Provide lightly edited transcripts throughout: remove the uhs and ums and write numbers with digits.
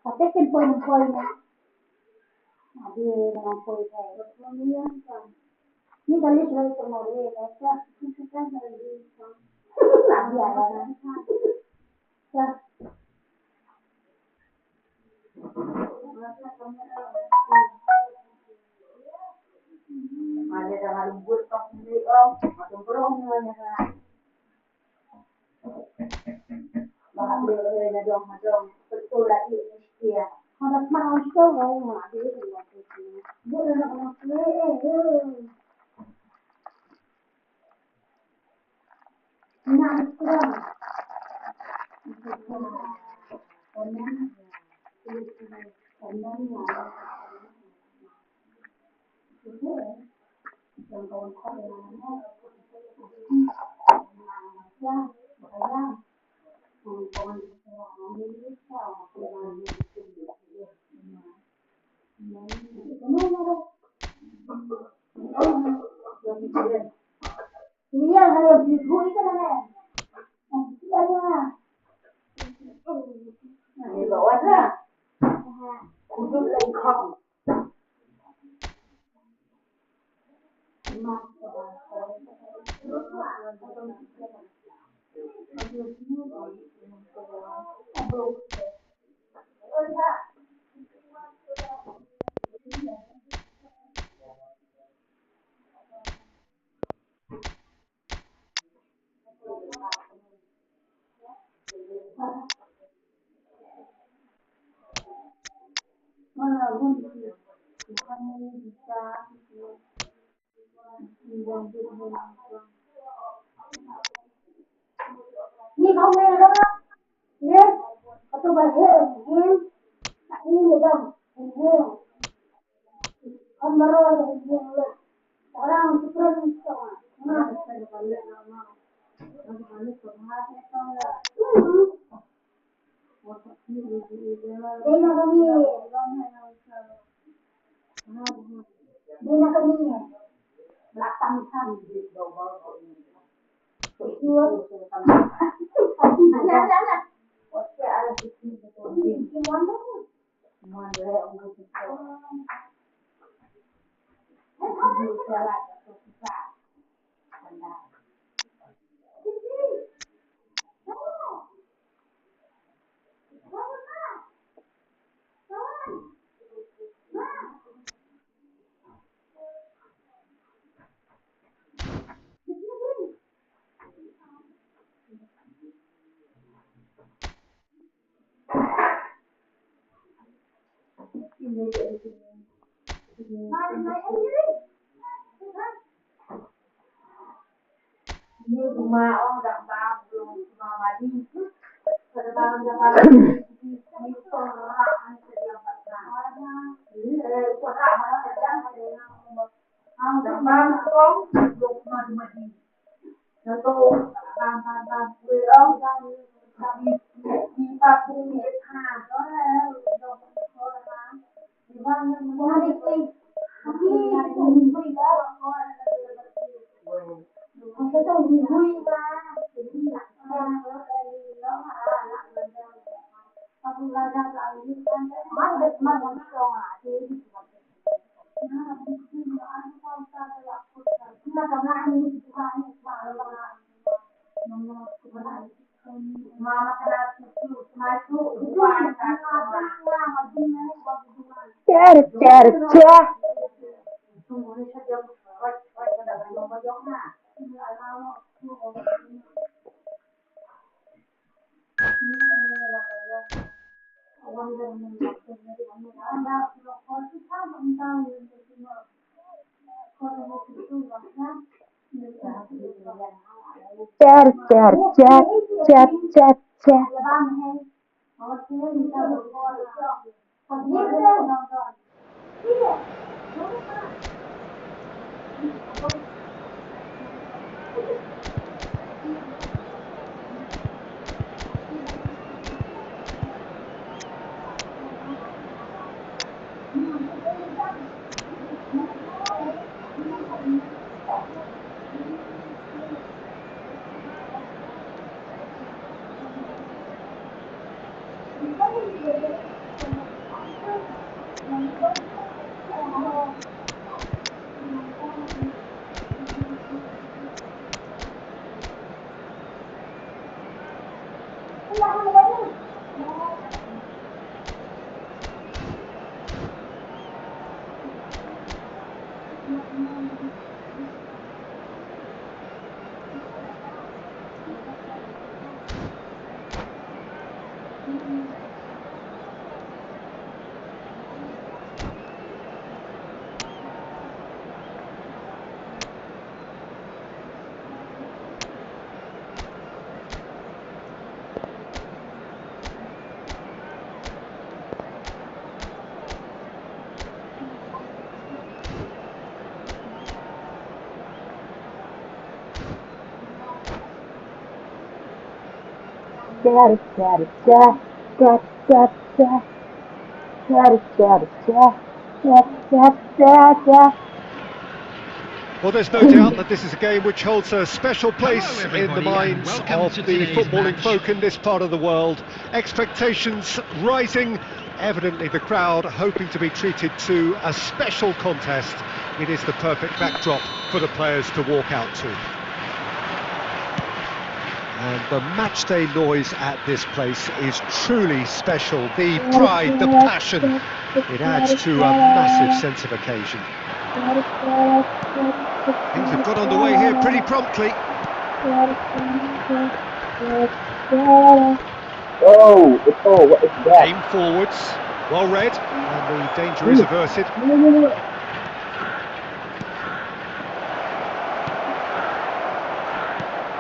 Tapi kan poin-poinnya ada dengan poin saya. Ini kali sudah kemarin ya, kita kan lagi lagi ada kan. Ya. Ada dengan lembut kok sendiri om, macam berong namanya kan. Bahkan beli dong macam betul lagi ya. Ada mau show mau ada di waktu itu. Dia nak play. Nah, sekarang. Iya, kalau ibu itu kan. Ini bawa dah. Kudus lagi kau. Mana pun bukan bisa ini kau merah ya atau bahasa ini ini dong ini kamera ini orang sekarang semua mana saya balik nama orang balik semua Dina kami belakang kan di bawah itu ada oke ada di sini betul di mana ada orang itu salah atau susah benar ini rumah orang dah belum rumah mati pada barang-barang ini orang yang pasang ini orang mana ada orang dah belum mati contoh bang belum di papung di tanah di mana mana itu ini không có tôi vui mà chính là nó không ra ra lại như mắt được mắt nó còn thì nó còn lại như mà Da da da da da da da da da da da da da. Well, there's no doubt that this is a game which holds a special place in the minds of the footballing folk in this part of the world. Expectations rising, evidently the crowd hoping to be treated to a special contest. It is the perfect backdrop for the players to walk out to. And the matchday noise at this place is truly special. The pride, the passion, it adds to a massive sense of occasion. Things have got underway here pretty promptly. Oh, what is that? Aim forwards, well read, and the danger is averted.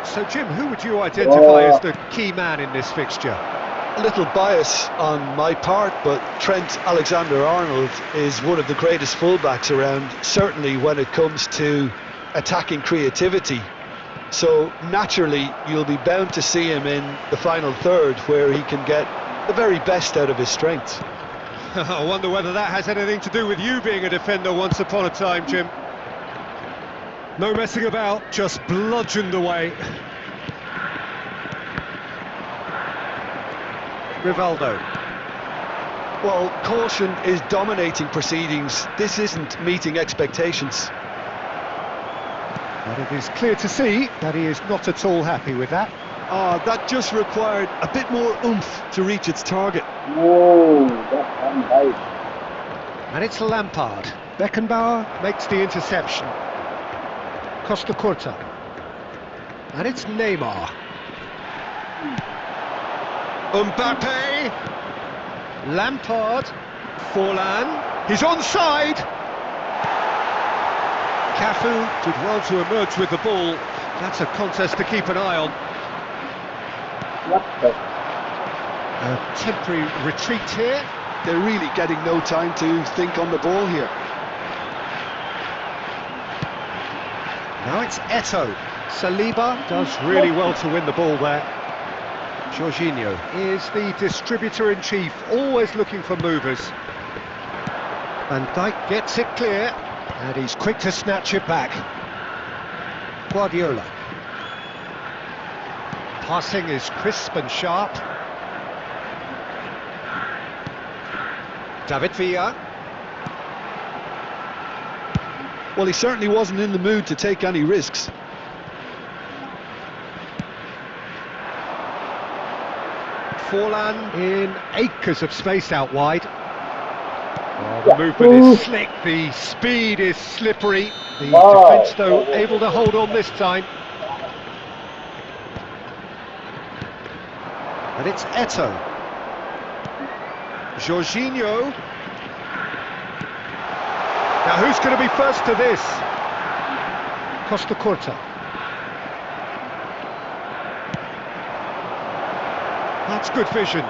So Jim, who would you identify as the key man in this fixture? A little bias on my part, but Trent Alexander-Arnold is one of the greatest fullbacks around, certainly when it comes to attacking creativity. So naturally you'll be bound to see him in the final third, where he can get the very best out of his strengths. I wonder whether that has anything to do with you being a defender once upon a time, Jim. No messing about, just bludgeoned away. Rivaldo. Well, caution is dominating proceedings. This isn't meeting expectations. But it is clear to see that he is not at all happy with that. That just required a bit more oomph to reach its target. Whoa, that's unbelievable. And it's Lampard. Beckenbauer makes the interception. Costa Curta. And it's Neymar. Mbappe. Lampard. Forlan. He's onside. Cafu did well to emerge with the ball. That's a contest to keep an eye on. What the? A temporary retreat here. They're really getting no time to think on the ball here. Now it's Eto'o. Saliba does really well to win the ball there. Jorginho is the distributor-in-chief, always looking for movers. Van Dijk gets it clear, and he's quick to snatch it back. Guardiola. Passing is crisp and sharp. David Villa. Well, he certainly wasn't in the mood to take any risks. Forlan in acres of space out wide. Oh, the movement is slick, the speed is slippery. The defence, though, able to hold on this time. And it's Eto'o. Jorginho. Now who's going to be first to this? Costa Curta. That's good vision.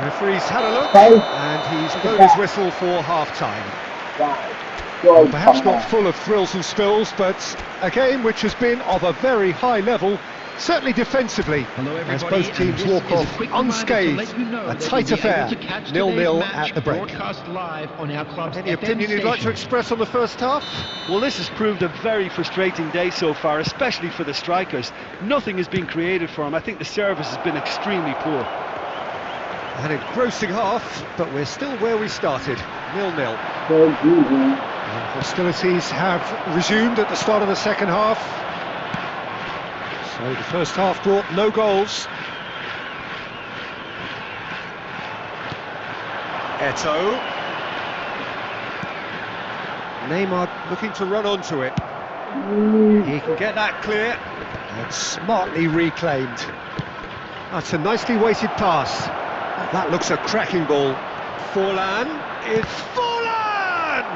Referee's had a look, and he's blown his whistle for half-time. Well, perhaps not full of thrills and spills, but a game which has been of a very high level, certainly defensively, as both teams walk off unscathed. A tight affair, 0-0 at the break. Any opinion you'd like to express on the first half? Well, this has proved a very frustrating day so far, especially for the strikers. Nothing has been created for them. I think the service has been extremely poor. An engrossing half, but we're still where we started, 0-0. And hostilities have resumed at the start of the second half. So the first half brought no goals. Eto'o. Neymar looking to run onto it. He can get that clear. And smartly reclaimed. That's a nicely weighted pass. That looks a cracking ball. Forlan. It's Forlan!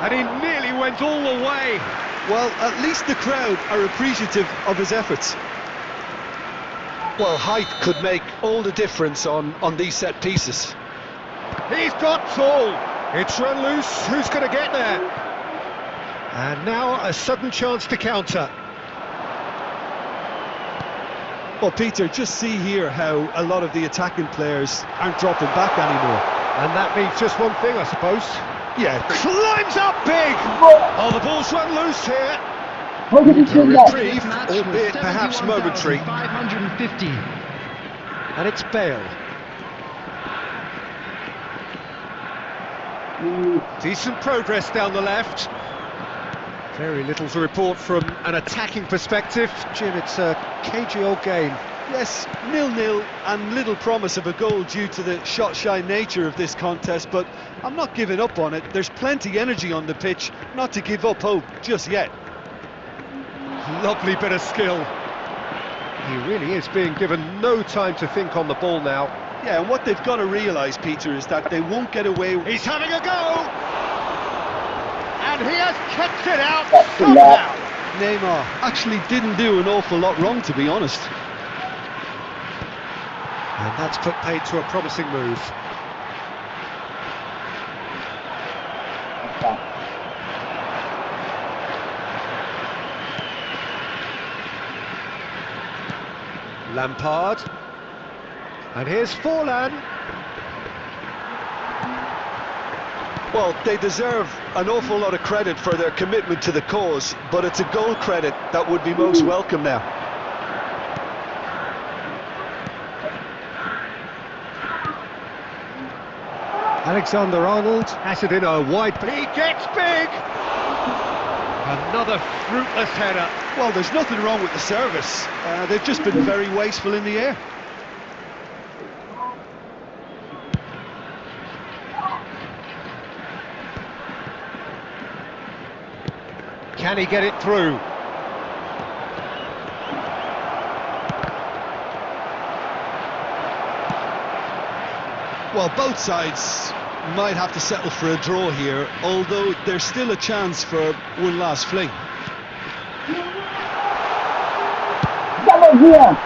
And he nearly went all the way. Well, at least the crowd are appreciative of his efforts. Well, height could make all the difference on these set pieces. He's got tall. It's run loose. Who's going to get there? And now a sudden chance to counter. Well, Peter, just see here how a lot of the attacking players aren't dropping back anymore. And that means just one thing, I suppose. Yeah. Climbs up big! Oh, the ball's run loose here. A Reprieve, albeit perhaps momentary. 550. And it's Bale. Decent progress down the left. Very little to report from an attacking perspective. Jim, it's a cagey old game. Yes, 0-0 and little promise of a goal due to the shot-shy nature of this contest, but I'm not giving up on it. There's plenty energy on the pitch, not to give up hope just yet. Lovely bit of skill. He really is being given no time to think on the ball now. Yeah, and what they've got to realise, Peter, is that they won't get away with... He's having a go! And he has kept it out somehow. Neymar actually didn't do an awful lot wrong, to be honest. And that's put paid to a promising move. Lampard. And here's Forlan. Well, they deserve an awful lot of credit for their commitment to the cause, but it's a goal credit that would be most welcome now. Alexander-Arnold has it in a wide... He gets big! Another fruitless header. Well, there's nothing wrong with the service. They've just been very wasteful in the air. Can he get it through? Well, both sides might have to settle for a draw here, although there's still a chance for one last fling. David Villa!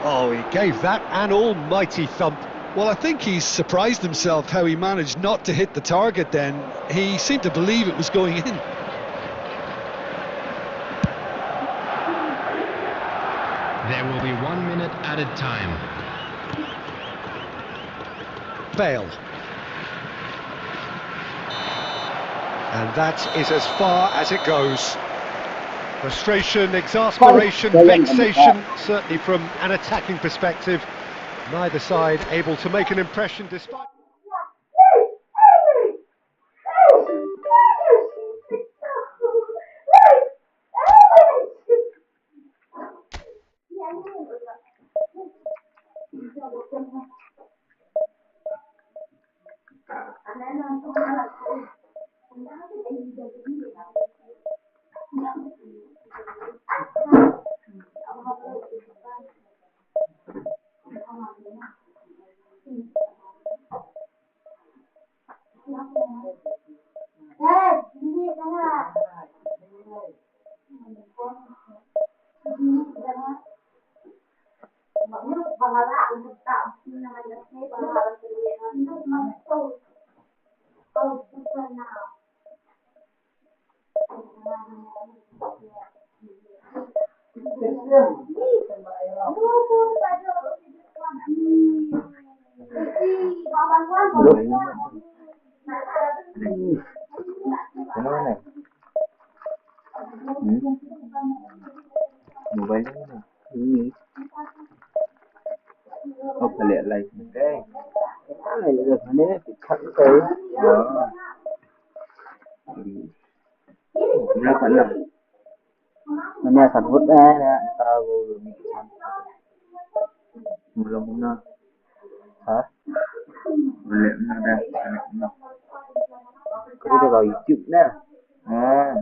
Oh, he gave that an almighty thump. Well, I think he's surprised himself how he managed not to hit the target then. He seemed to believe it was going in. There will be 1 minute added time. Bale. And that is as far as it goes. Frustration, exasperation, vexation, certainly from an attacking perspective. Neither side able to make an impression despite... Mình sản xuất ra nè, tao belum Hả? Liệu nó đang có thể vào YouTube nè. À.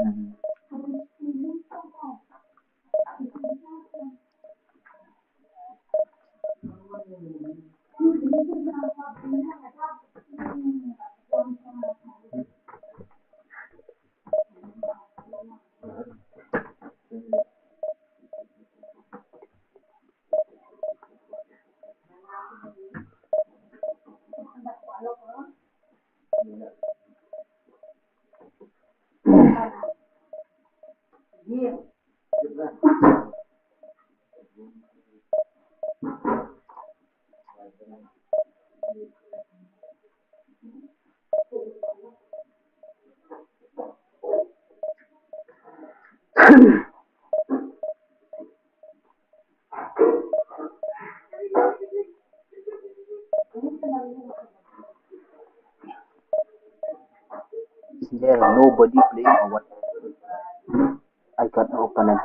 There are nobody playing or what? I got no opponent.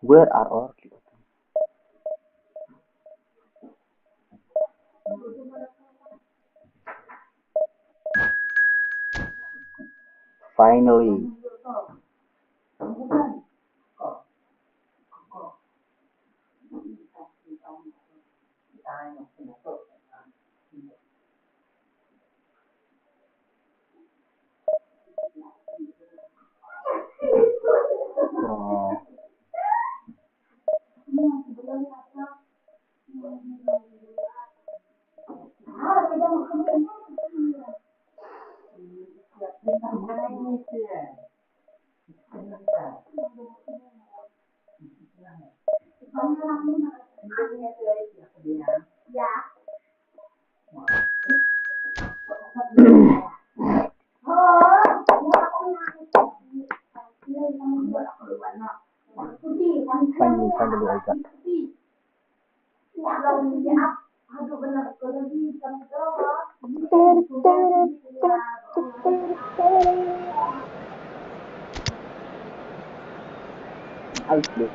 Where are our kids? Finally. Oh. Finally I got. I play.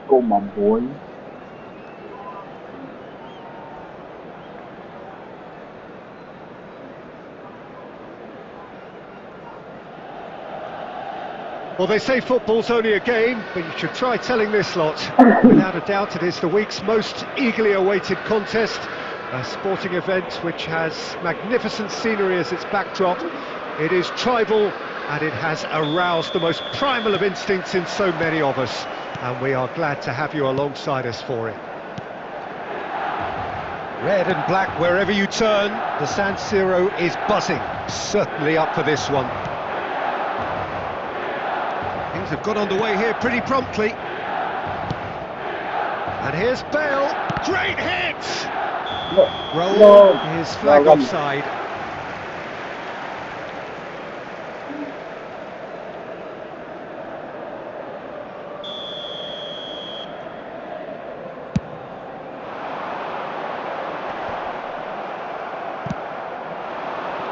Cô mà muối. Well, they say football's only a game, but you should try telling this lot. Without a doubt, it is the week's most eagerly awaited contest. A sporting event which has magnificent scenery as its backdrop. It is tribal, and it has aroused the most primal of instincts in so many of us. And we are glad to have you alongside us for it. Red and black wherever you turn, the San Siro is buzzing. Certainly up for this one. Things have got underway here pretty promptly. And here's Bale. Great hit! Roll his flag offside.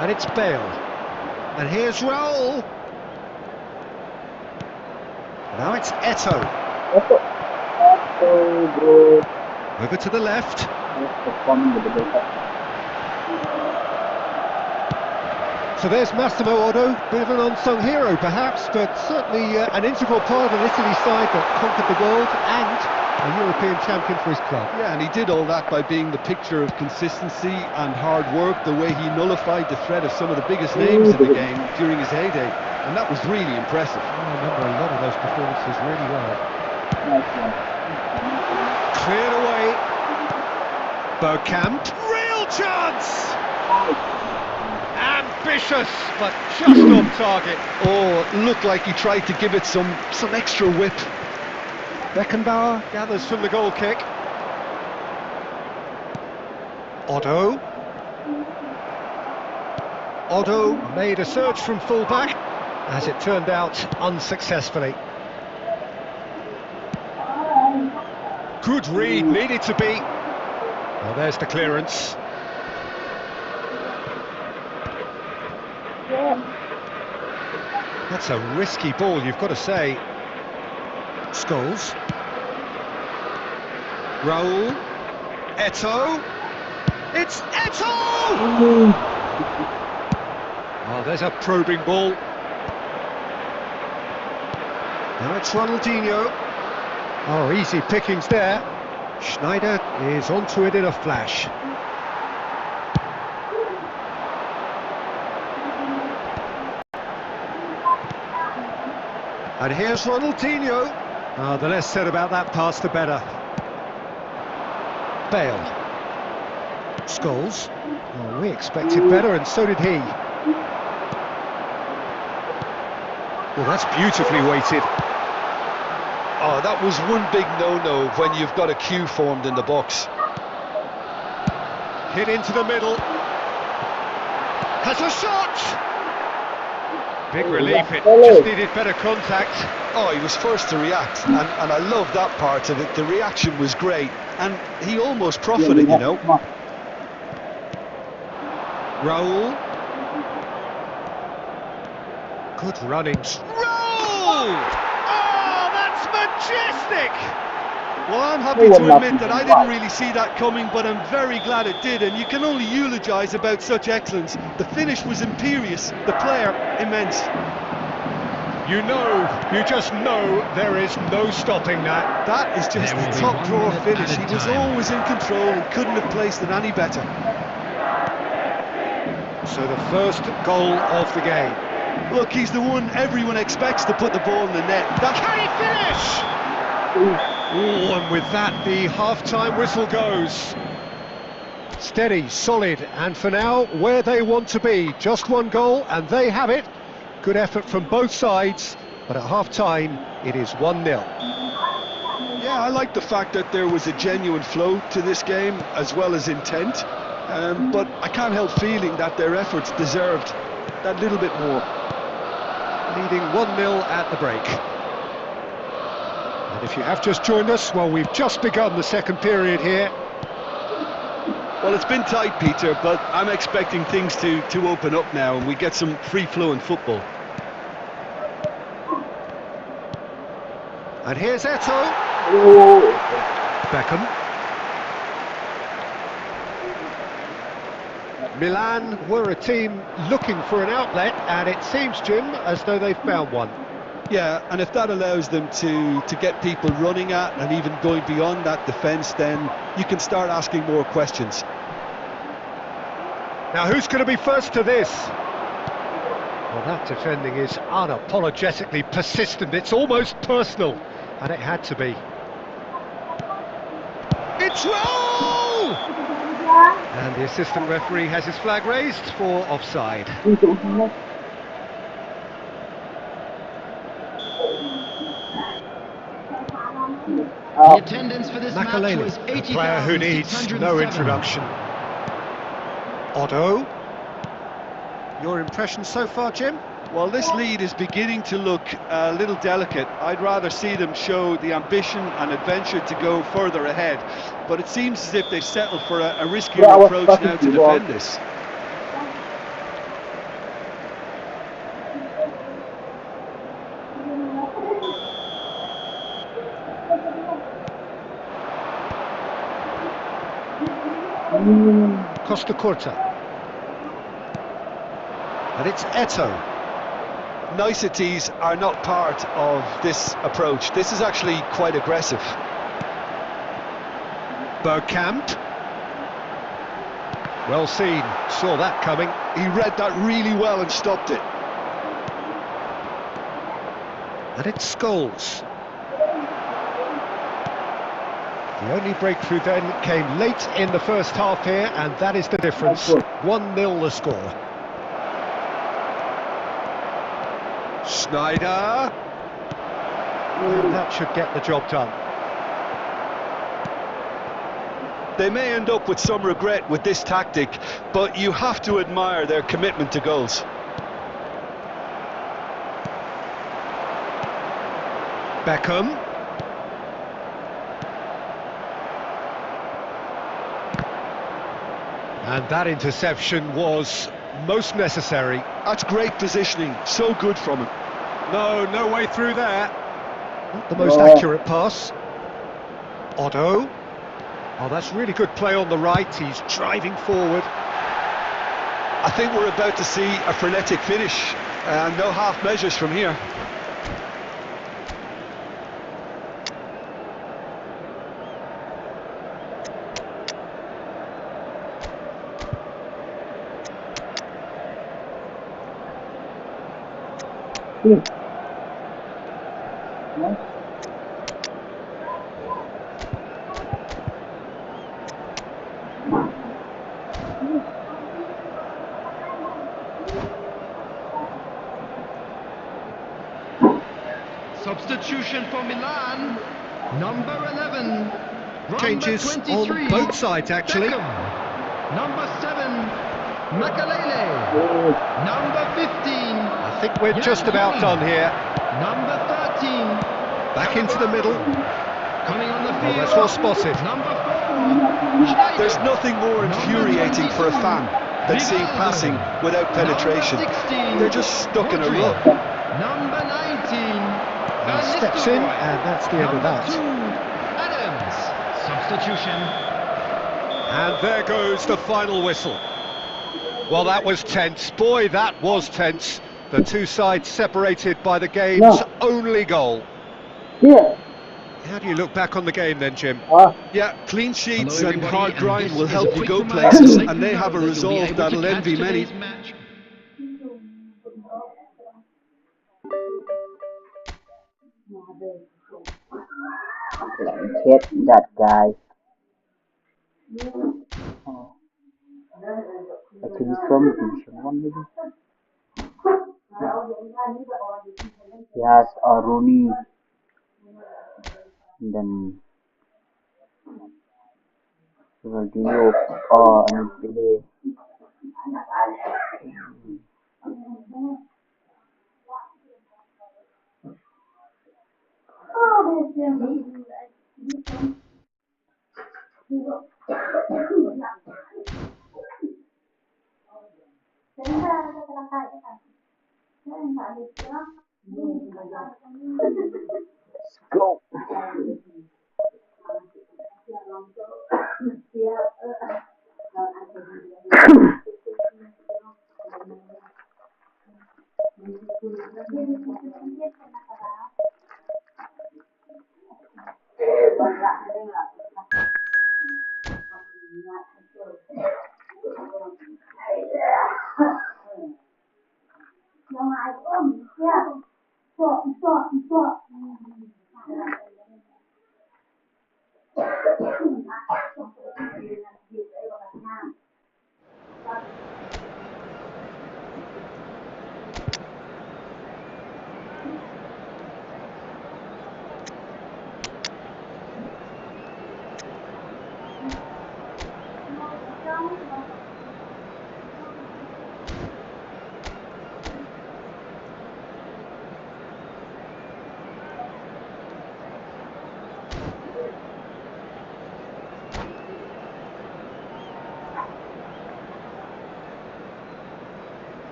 And it's Bale. And here's Raul. Now it's Eto'o. Over to the left. So there's Massimo Otto, bit of an unsung hero perhaps, but certainly an integral part of Italy's side that conquered the world and a European champion for his club. Yeah, and he did all that by being the picture of consistency and hard work, the way he nullified the threat of some of the biggest names in the game during his heyday, and that was really impressive. I remember a lot of those performances really well. Cleared away. Bergkamp, real chance! Ambitious, but just off target. Oh, looked like he tried to give it some extra whip. Beckenbauer gathers from the goal kick. Otto. Otto made a surge from full-back, as it turned out unsuccessfully. Good read, needed to be. Well, there's the clearance. That's a risky ball, you've got to say. Scholes. Raul. Eto'o. It's Eto'o! Oh, there's a probing ball. Now it's Ronaldinho. Oh, easy pickings there. Schneider is onto it in a flash. And here's Ronaldinho. Oh, the less said about that pass, the better. Bale. Scholes. Oh, we expected better, and so did he. Well, that's beautifully weighted. Oh, that was one big no-no when you've got a queue formed in the box. Hit into the middle. Has a shot! Big relief, it just needed better contact. Oh, he was first to react, and I love that part of it. The reaction was great, and he almost profited, you know. Raul. Good runnings. Raul! Oh, that's majestic! Well, I'm happy to admit that I didn't really see that coming, but I'm very glad it did, and you can only eulogise about such excellence. The finish was imperious, the player immense. You just know there is no stopping that. That is just the top drawer finish. He was always in control and couldn't have placed it any better. So the first goal of the game. Look, he's the one everyone expects to put the ball in the net. Can he finish? Oh, and with that, the half-time whistle goes. Steady, solid, and for now, where they want to be. Just one goal, and they have it. Good effort from both sides, but at half-time, it is 1-0. Yeah, I like the fact that there was a genuine flow to this game, as well as intent. But I can't help feeling that their efforts deserved that little bit more. Leading 1-0 at the break. And if you have just joined us, well, we've just begun the second period here. Well, it's been tight, Peter, but I'm expecting things to open up now and we get some free-flowing football. And here's Eto'o. Beckham. Milan were a team looking for an outlet, and it seems, Jim, as though they've found one. Yeah, and if that allows them to get people running at and even going beyond that defence, then you can start asking more questions. Now, who's going to be first to this? Well, that defending is unapologetically persistent. It's almost personal, and it had to be. It's roll! And the assistant referee has his flag raised for offside. The attendance for this match Makalele, was a player who needs no 80,607. introduction. Otto. Your impression so far, Jim? Well, this lead is beginning to look a little delicate. I'd rather see them show the ambition and adventure to go further ahead. But it seems as if they've settled for a riskier approach now to defend this. Costa Curta. And it's Eto. Niceties are not part of this approach. This is actually quite aggressive. Bergkamp. Well seen, saw that coming. He read that really well and stopped it. And it's Scholes. The only breakthrough then came late in the first half here, and that is the difference. 1-0 the score. Schneider. And that should get the job done. They may end up with some regret with this tactic, but you have to admire their commitment to goals. Beckham. And that interception was most necessary. That's great positioning, so good from him. No way through there. Not the most accurate pass. Otto. Oh, that's really good play on the right. He's driving forward. I think we're about to see a frenetic finish, and no half measures from here. Substitution for Milan, number 11. Changes number 23, on both sides, actually. Beckham. Number 7, Makalele. Number 15, I think we're just about done here. number 13, Back into the middle. coming on the Oh, field. that's well spotted. Number 4, Schneider. There's nothing more infuriating for a fan than seeing passing without penetration. Number 16, They're just stuck in a Rodri. rut. Number 19, He steps in, and that's the end of that. Number 2, Adams. Substitution. And there goes the final whistle. Well, that was tense. Boy, that was tense. The two sides separated by the game's only goal. How do you look back on the game then, Jim? Yeah, clean sheets Hello, and everybody, hard and grind this will is a help you quick go reminder places, to let and you they know have a that you'll be resolve able to that'll catch envy many. today's match. Let me check that guy. Oh. Actually from Division 1 maybe. He has Rooney. And then Ronaldinho and Pele. Let's go.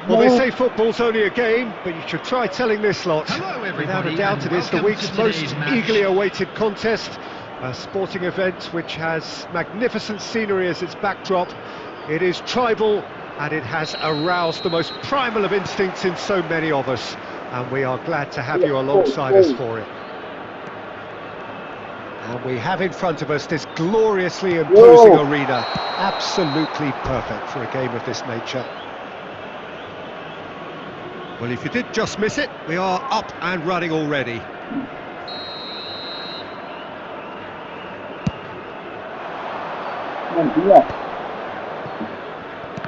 Well, they say football's only a game, but you should try telling this lot. Hello, Without everybody, a doubt, and it is the welcome week's to most today's match. eagerly awaited contest. A sporting event which has magnificent scenery as its backdrop. It is tribal, and it has aroused the most primal of instincts in so many of us. And we are glad to have you alongside us for it. And we have in front of us this gloriously imposing arena. Absolutely perfect for a game of this nature. Well, if you did just miss it, we are up and running already.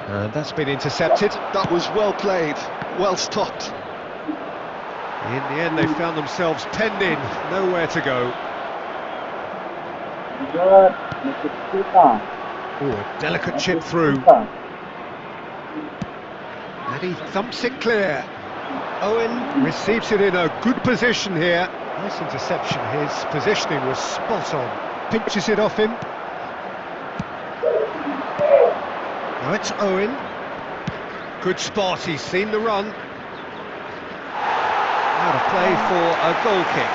And that's been intercepted. That was well played, well stopped. In the end, they found themselves penned in, nowhere to go. Oh, a delicate chip through. And he thumps it clear. Owen receives it in a good position here. Nice interception. His positioning was spot on. Pinches it off him. Now it's Owen. Good spot. He's seen the run. Out of play for a goal kick.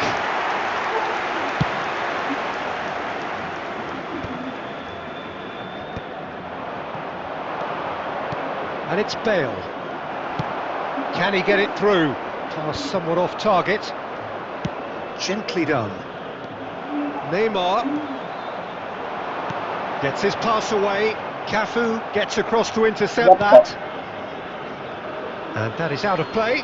And it's Bale. Can he get it through? Pass somewhat off target. Gently done. Neymar gets his pass away. Cafu gets across to intercept that. And that is out of play.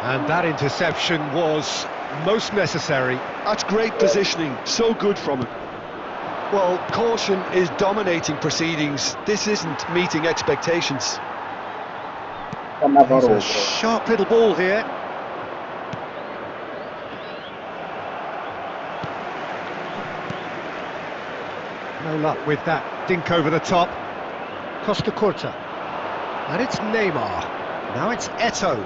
And that interception was most necessary. That's great positioning, so good from him. Well, caution is dominating proceedings. This isn't meeting expectations. There's a sharp little ball here. No luck with that dink over the top. Costa Curta. And it's Neymar. Now it's Eto'o.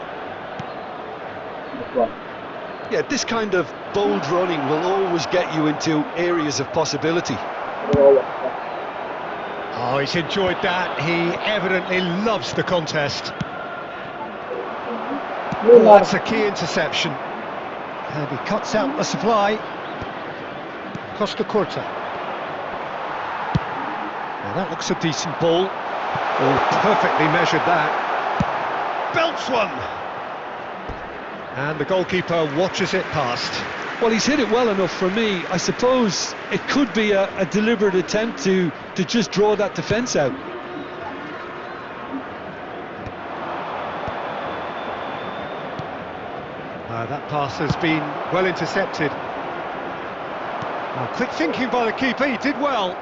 Yeah, this kind of bold running will always get you into areas of possibility. Oh, he's enjoyed that. He evidently loves the contest. Oh, that's a key interception. And he cuts out the supply. Costa Curta. Now that looks a decent ball. Oh, perfectly measured that. Belts one. And the goalkeeper watches it past. Well, he's hit it well enough for me. I suppose it could be a deliberate attempt to just draw that defence out. That pass has been well intercepted. Now, quick thinking by the keeper, he did well.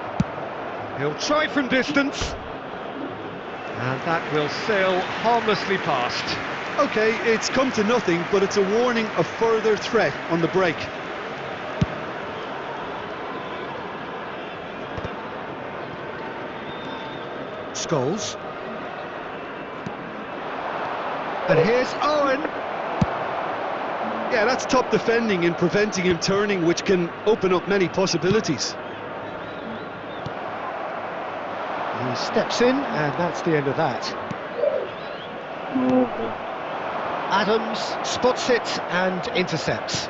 He'll try from distance. And that will sail harmlessly past. OK, it's come to nothing, but it's a warning of further threat on the break. Scholes. And here's Owen. Yeah, that's top defending and preventing him turning, which can open up many possibilities. He steps in, and that's the end of that. Adams spots it and intercepts.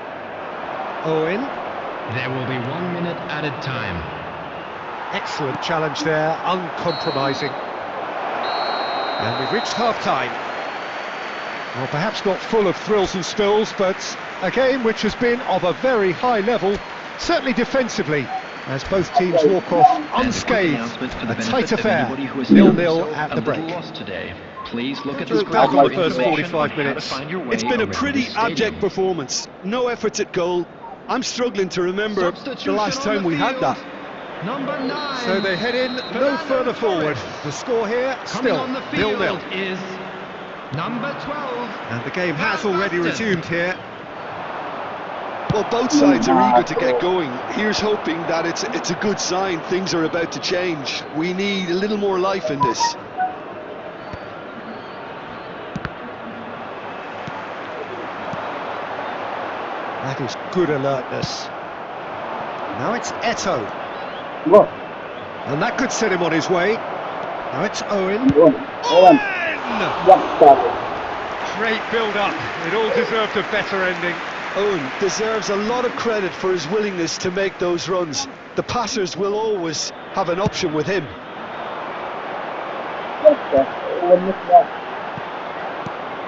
Owen. There will be 1 minute added time. Excellent challenge there, uncompromising. And we've reached half-time. Well, perhaps not full of thrills and spills, but a game which has been of a very high level, certainly defensively, as both teams walk off unscathed. A tight affair, 0-0 at the break. Please look at Just back on the first 45 minutes. It's been a pretty abject performance. No efforts at goal. I'm struggling to remember the last time we had that. Number 9. So they head in no further forward. The score here still 0-0. Is number 12. And the game has already resumed here. Well, both sides are eager to get going. Here's hoping that it's a good sign. Things are about to change. We need a little more life in this. That is good alertness. Now it's Eto. And that could set him on his way. Now it's Owen. Owen! Great build-up. It all deserved a better ending. Owen deserves a lot of credit for his willingness to make those runs. The passers will always have an option with him.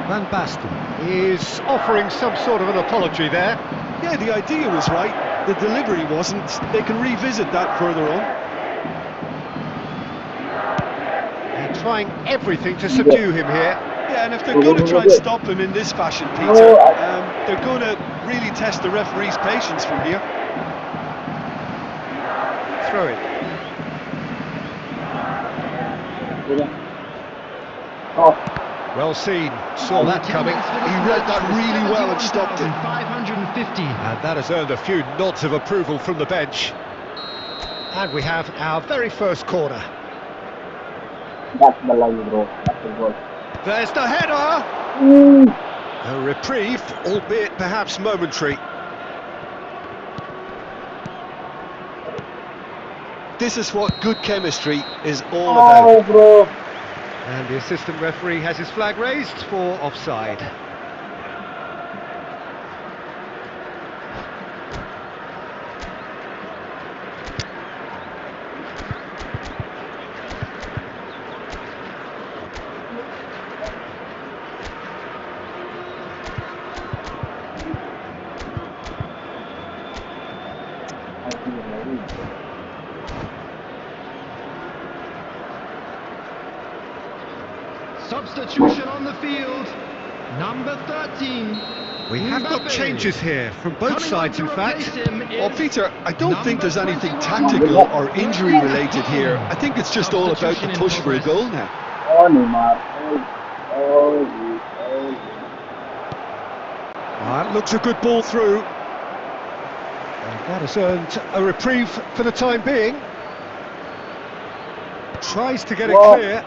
Van Basten is offering some sort of an apology there. Yeah, the idea was right. The delivery wasn't. They can revisit that further on. They're trying everything to subdue him here. Yeah, and if they're going to try and stop him in this fashion, Peter, they're going to really test the referee's patience from here. Throw it. Well seen, saw that coming. He read that really well and stopped it. 550. And that has earned a few nods of approval from the bench. And we have our very first corner. That's the line, bro. That's the goal. There's the header! A reprieve, albeit perhaps momentary. This is what good chemistry is all about. Bro. And the assistant referee has his flag raised for offside. Substitution on the field. Number 13. We have got changes here from both sides, in fact. Well, Peter, I don't think there's anything tactical or injury related here. I think it's just all about the push for a goal now. That looks a good ball through. And that has earned a reprieve for the time being. Tries to get it clear.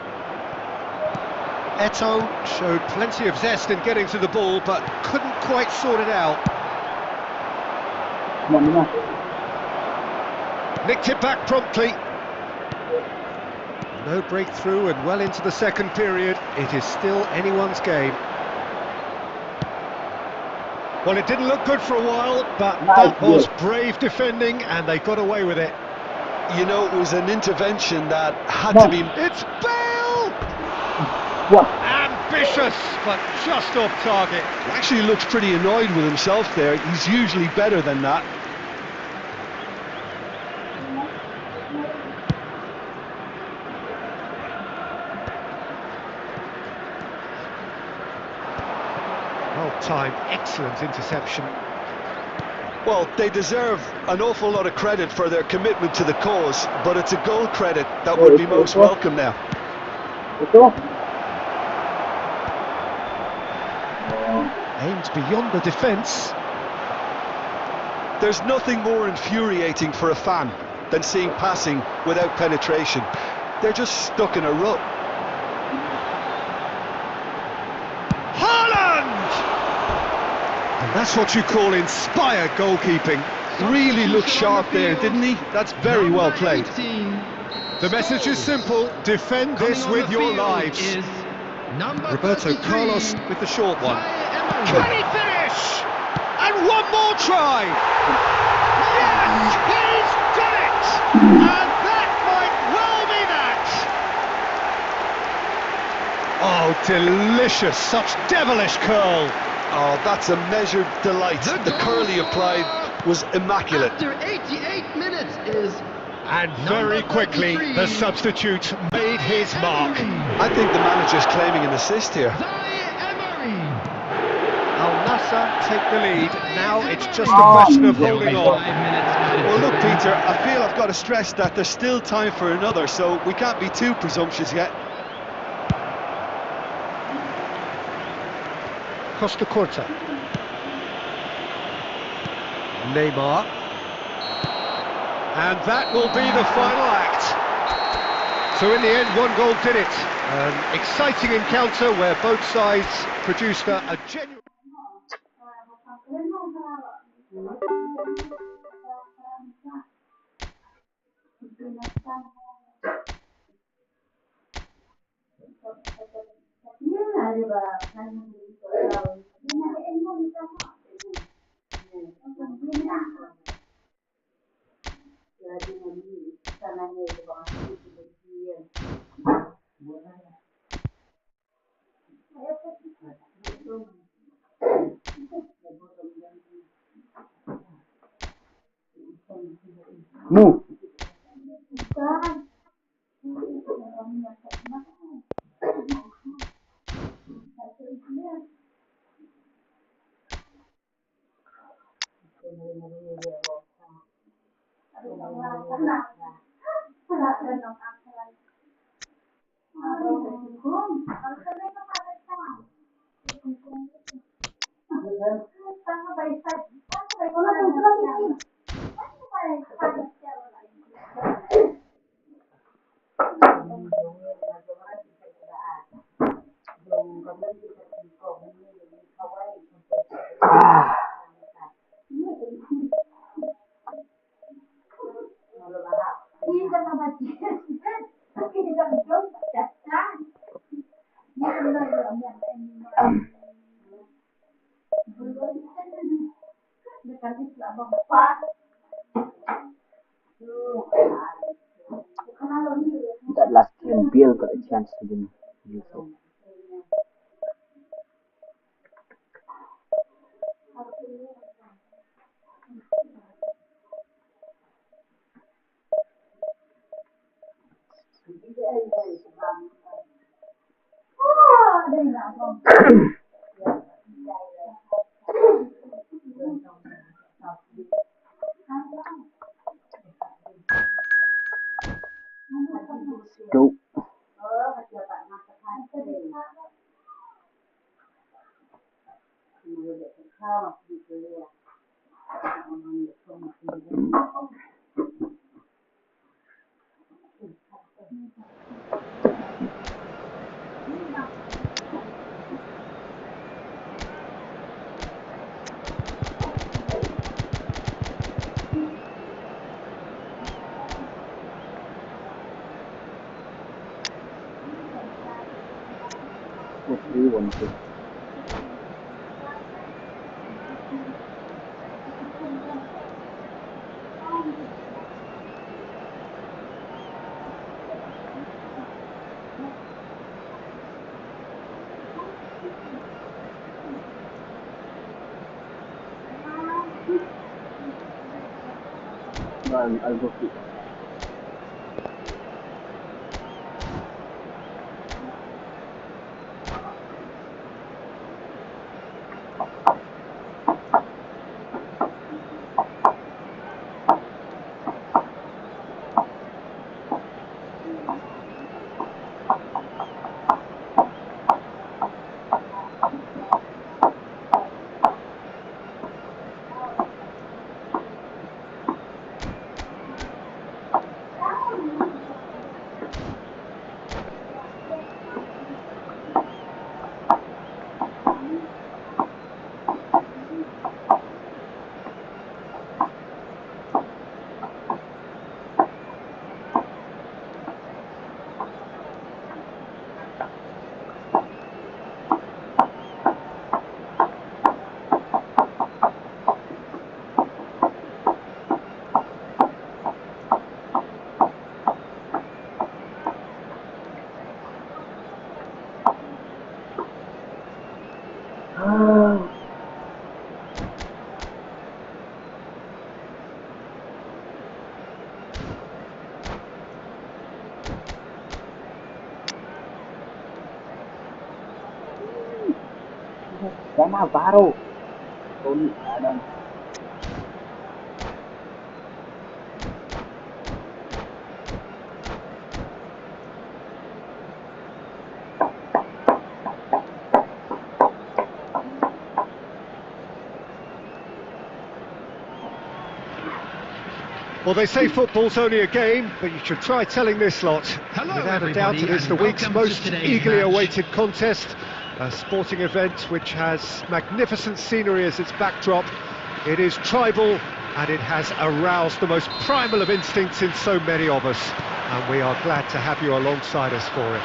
Eto showed plenty of zest in getting to the ball, but couldn't quite sort it out. Nicked it back promptly. No breakthrough and well into the second period. It is still anyone's game. Well, it didn't look good for a while, but that was brave defending and they got away with it. You know, it was an intervention that had to be... It's Bale! Ambitious, but just off target. He actually looks pretty annoyed with himself there. He's usually better than that. Well timed, excellent interception. Well, they deserve an awful lot of credit for their commitment to the cause, but it's a goal credit that would be most welcome now. Aimed beyond the defence. There's nothing more infuriating for a fan than seeing passing without penetration. They're just stuck in a rut. High That's what you call inspired goalkeeping. Really looked sharp there, didn't he? That's very well played. The message is simple: defend this with your lives. Roberto Carlos with the short one. Can he finish? And one more try! Yes, he's done it! And that might well be that! Oh, delicious, such devilish curl! Oh, that's a measured delight. The curl he applied was immaculate. After 88 minutes is... And very quickly, the substitute made his mark. I think the manager's claiming an assist here. Al Nassr take the lead. Now it's just a question of holding on. Well, look, Peter, I feel I've got to stress that there's still time for another, so we can't be too presumptuous yet. Costa Curta. Neymar. And that will be the final act. So in the end, one goal did it. An exciting encounter where both sides produced a genuine... Move. That last game, Bill got a chance to win. Go. What do you want to? I'll go see. Cannavaro. Tony Adams. Well, they say football's only a game, but you should try telling this lot. Hello, Without a doubt, it is the week's most eagerly awaited contest. A sporting event which has magnificent scenery as its backdrop. It is tribal, and it has aroused the most primal of instincts in so many of us. And we are glad to have you alongside us for it.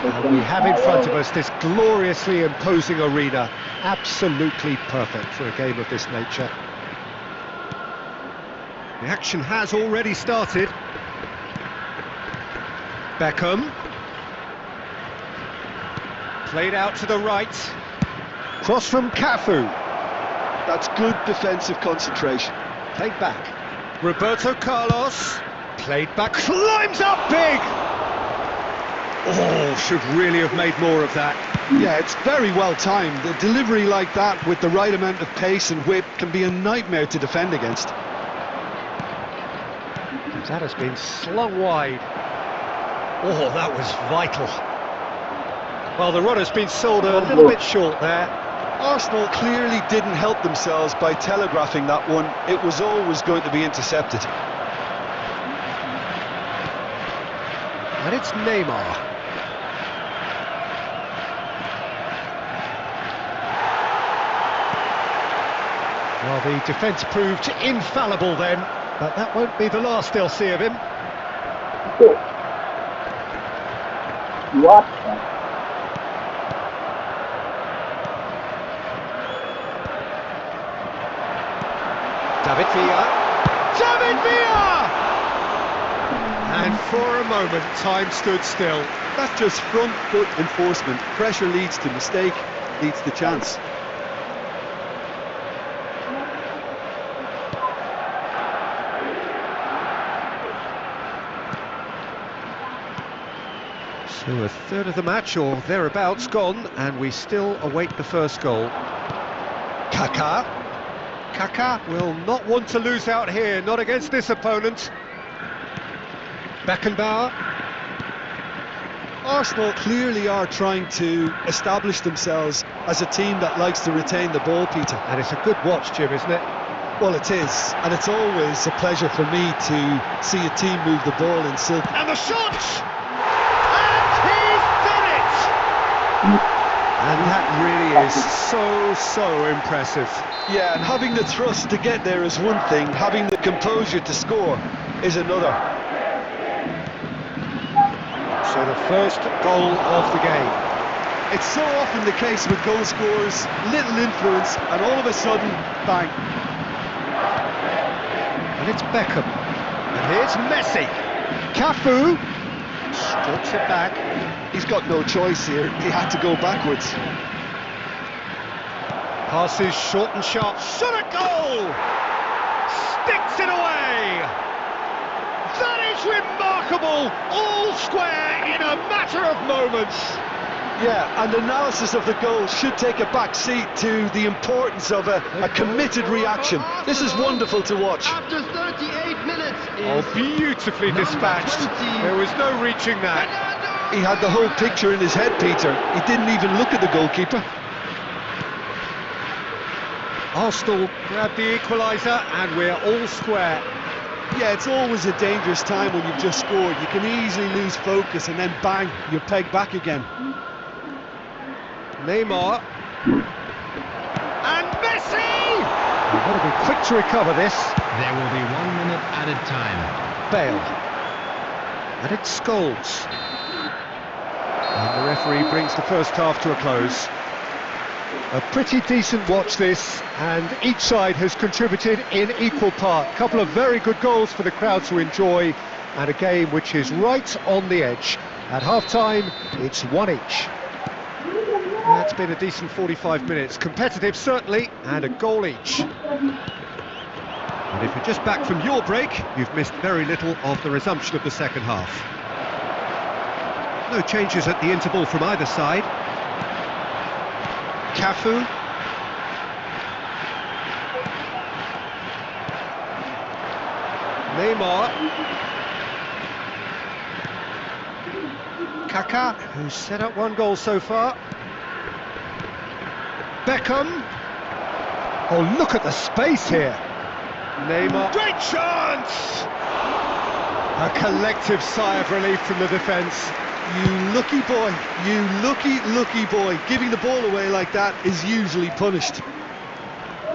And we have in front of us this gloriously imposing arena, absolutely perfect for a game of this nature. The action has already started. Beckham. Played out to the right. Cross from Cafu. That's good defensive concentration. Played back. Roberto Carlos. Played back. Climbs up big! Oh, should really have made more of that. Yeah, it's very well timed. A delivery like that with the right amount of pace and whip can be a nightmare to defend against. That has been slung wide. Oh, that was vital. Well, the run has been sold a little bit short there. Arsenal clearly didn't help themselves by telegraphing that one. It was always going to be intercepted. And it's Neymar. Well, the defence proved infallible then, but that won't be the last they'll see of him. What? David Villa. David Villa! And for a moment, time stood still. That's just front foot enforcement. Pressure leads to mistake, leads to chance. So a third of the match, or thereabouts, gone, and we still await the first goal. Kaká. Kaká will not want to lose out here, not against this opponent. Beckenbauer. Arsenal clearly are trying to establish themselves as a team that likes to retain the ball, Peter. And it's a good watch, Jim, isn't it? Well, it is, and it's always a pleasure for me to see a team move the ball in silk. And the shot! He's done it! And that really is so impressive. Yeah, and having the thrust to get there is one thing, having the composure to score is another. So the first goal of the game. It's so often the case with goal scorers, little influence, and all of a sudden, bang. And it's Beckham. And here's Messi. Cafu. Strokes it back. He's got no choice here. He had to go backwards. Passes short and sharp. Shot at goal! Sticks it away! That is remarkable! All square in a matter of moments. Yeah, and analysis of the goal should take a back seat to the importance of a committed reaction. This is wonderful to watch. After 38 minutes. Oh, beautifully dispatched. There was no reaching that. He had the whole picture in his head, Peter. He didn't even look at the goalkeeper. Arsenal grabbed the equaliser and we're all square. Yeah, it's always a dangerous time when you've just scored. You can easily lose focus and then bang, you're pegged back again. Neymar. And Messi! We've got to be quick to recover this. There will be 1 minute added time. Bale. And it's Scholes. And the referee brings the first half to a close. A pretty decent watch this, and each side has contributed in equal part. A couple of very good goals for the crowd to enjoy, and a game which is right on the edge. At half-time, it's 1 each. That's been a decent 45 minutes. Competitive, certainly, and a goal each. And if you're just back from your break, you've missed very little of the resumption of the second half. No changes at the interval from either side. Cafu. Neymar. Kaká, who's set up one goal so far. Beckham. Oh, look at the space here. Neymar. Great chance! A collective sigh of relief from the defence. You lucky boy, you lucky boy. Giving the ball away like that is usually punished.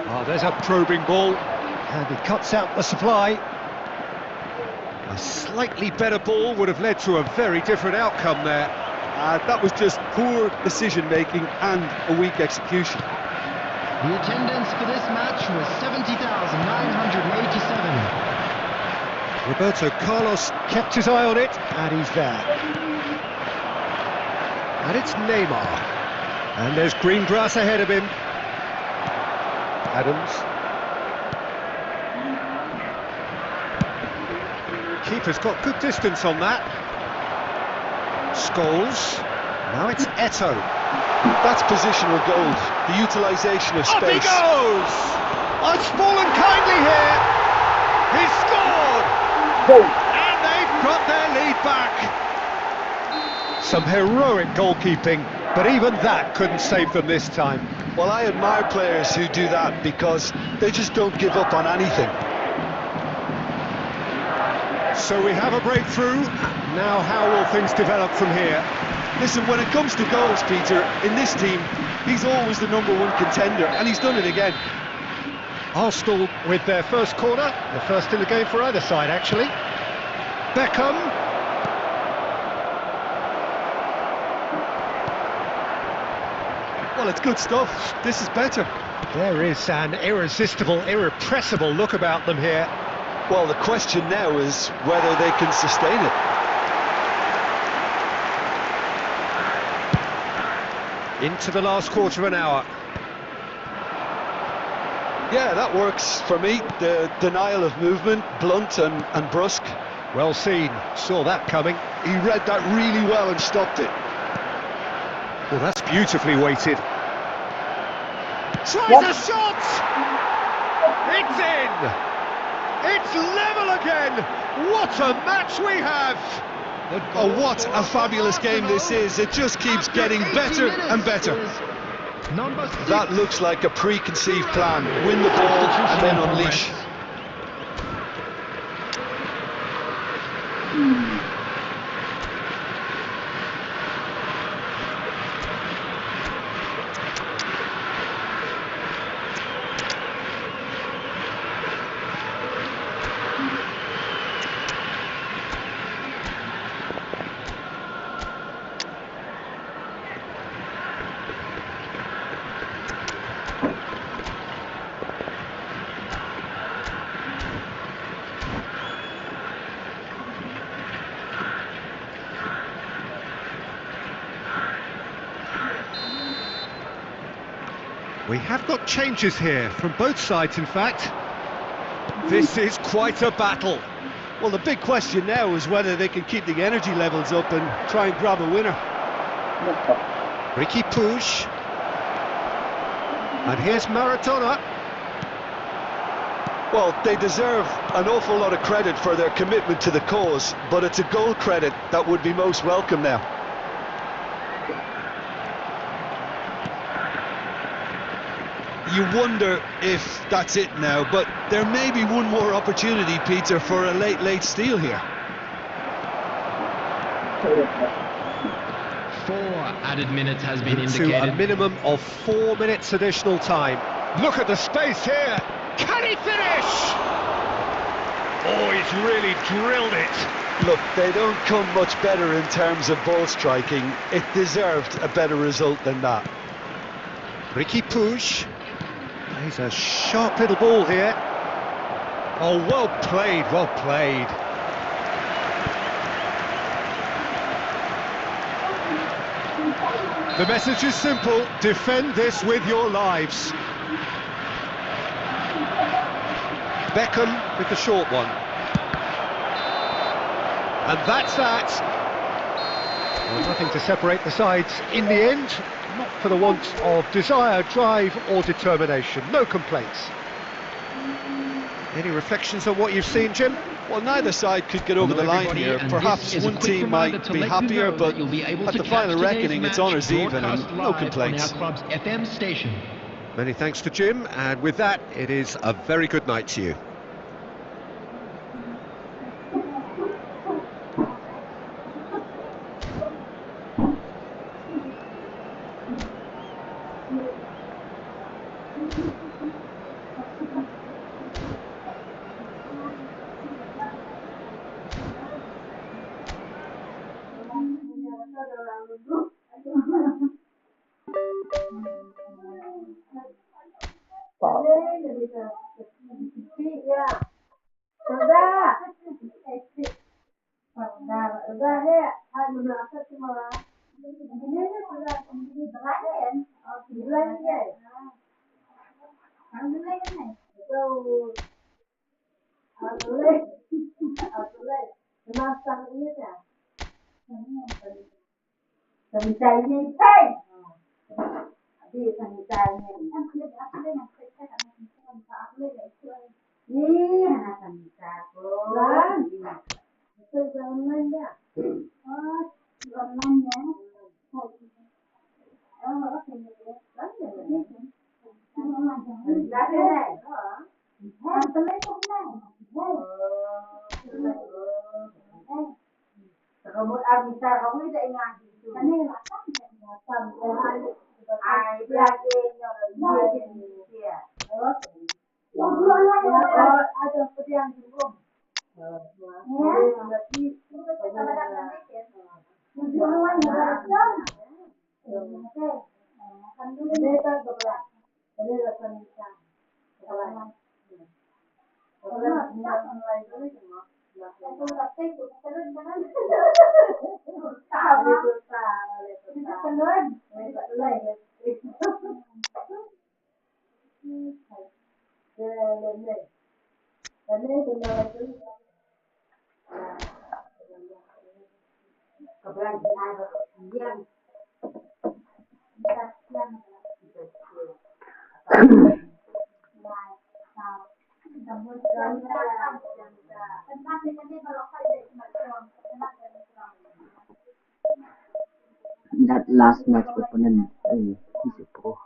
Oh, there's a probing ball. And he cuts out the supply. A slightly better ball would have led to a very different outcome there. That was just poor decision-making and a weak execution. The attendance for this match was 70,987. Roberto Carlos kept his eye on it, and he's there. And it's Neymar. And there's green grass ahead of him. Adams. Keeper's got good distance on that. Scholes. Now it's Eto'o. That's positional gold, the utilisation of space. Up he goes! Oh, it's fallen kindly here. He's scored! And they've got their lead back. Some heroic goalkeeping, but even that couldn't save them this time. Well, I admire players who do that because they just don't give up on anything. So we have a breakthrough. Now how will things develop from here? Listen, when it comes to goals, Peter, in this team, he's always the #1 contender, and he's done it again. Arsenal with their first corner, the first in the game for either side, actually. Beckham. Well, it's good stuff. This is better. There is an irresistible, irrepressible look about them here. Well, the question now is whether they can sustain it. Into the last quarter of an hour. Yeah, that works for me. The denial of movement, blunt and brusque. Well seen, saw that coming. He read that really well and stopped it. Well, that's beautifully weighted. Tries a shot! It's in! It's level again! What a match we have! Oh, what a fabulous game this is. It just keeps getting better and better. That looks like a preconceived plan. Win the ball and then unleash. We have got changes here, from both sides in fact. This is quite a battle. Well, the big question now is whether they can keep the energy levels up and try and grab a winner. Ricky Puig. And here's Maradona. Well, they deserve an awful lot of credit for their commitment to the cause, but it's a goal credit that would be most welcome now. You wonder if that's it now, but there may be one more opportunity, Peter, for a late steal here. 4 added minutes has been indicated. To a minimum of 4 minutes additional time. Look at the space here. Can he finish? Oh, he's really drilled it. Look, they don't come much better in terms of ball striking. It deserved a better result than that. Ricky Puig. He's a sharp little ball here. Oh, well played, well played. The message is simple, defend this with your lives. Beckham with the short one. And that's that. Well, nothing to separate the sides in the end. not for the want of desire, drive or determination. No complaints. Any reflections on what you've seen, Jim? Well, neither side could get over the line here. Perhaps one team might be happier, but at the final reckoning, it's honours even and no complaints. On our club's FM station. Many thanks to Jim, and with that, it is a very good night to you. That last match opponent is a pro.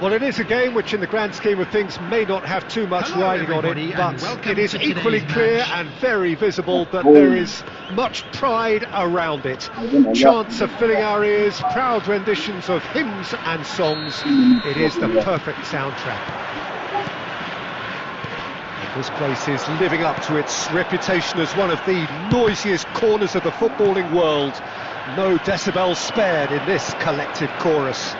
Well, it is a game which, in the grand scheme of things, may not have too much riding on it, but it is equally clear and very visible that there is much pride around it. Chants are filling our ears, proud renditions of hymns and songs. It is the perfect soundtrack. This place is living up to its reputation as one of the noisiest corners of the footballing world. No decibels spared in this collective chorus.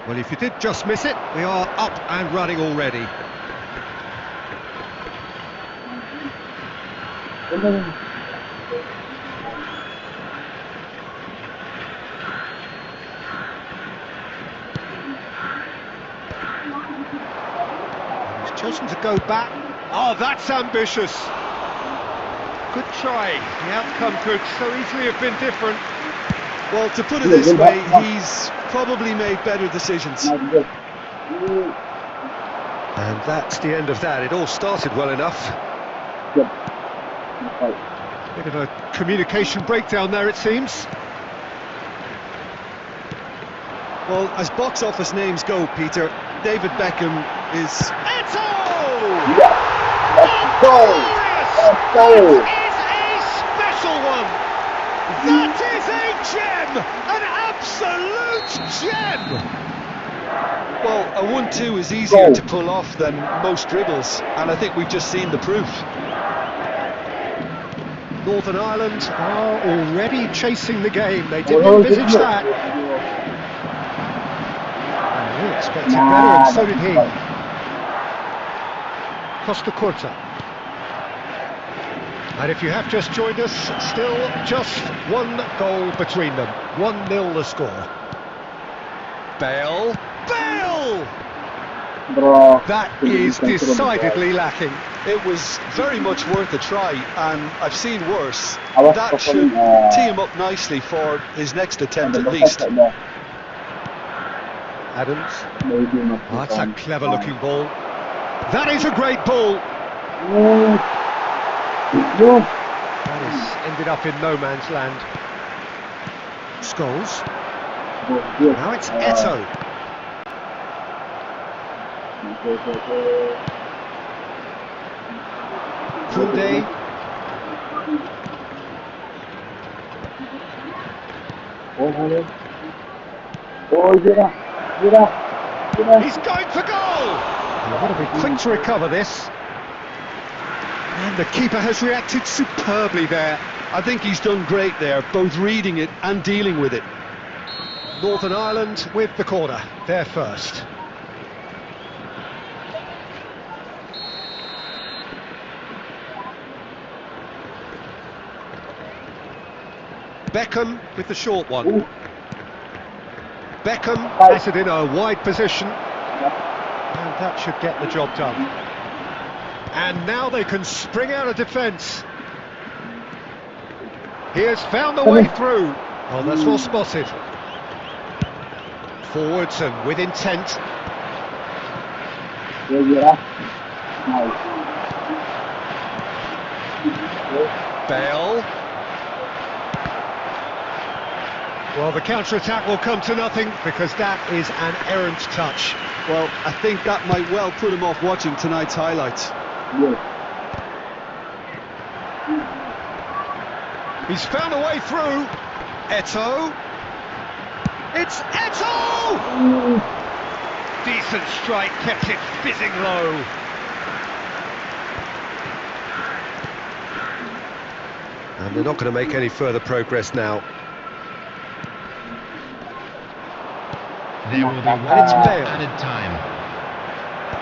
Well, if you did just miss it, we are up and running already. He's chosen to go back. Oh, that's ambitious. Good try. The outcome could so easily have been different. Well, to put it this way, he's probably made better decisions. And that's the end of that. It all started well enough. Bit of a communication breakdown there, it seems. Well, as box office names go, Peter, David Beckham is... Eto! Yeah, let's go! Let's go! That is a special one! That is a gem! An absolute gem! Well, a 1-2 is easier to pull off than most dribbles, and I think we've just seen the proof. Northern Ireland are already chasing the game. They didn't envisage that. He expected better, and so did he. Costa Curta. And if you have just joined us, still just one goal between them. 1-0 the score. Bale. Bale! That is decidedly lacking. It was very much worth a try, and I've seen worse. That should tee him up nicely for his next attempt at least. Adams. Oh, that's a clever looking ball. That is a great ball. That has ended up in no man's land. Scholes. Now it's Eto. Koundé. He's going for goal! You've got to be quick to recover this. And the keeper has reacted superbly there. I think he's done great there, both reading it and dealing with it. Northern Ireland with the corner, they're first. Beckham with the short one. Beckham has it in a wide position, and that should get the job done. And now they can spring out of defence. He has found the way through. Oh, that's well spotted. Forwards and with intent. Bale. Well, the counter-attack will come to nothing because that is an errant touch. Well, I think that might well put him off watching tonight's highlights. He's found a way through. Eto. It's Eto! Decent strike, kept it fizzing low. And they're not going to make any further progress now. There will be one it's Bale. added time.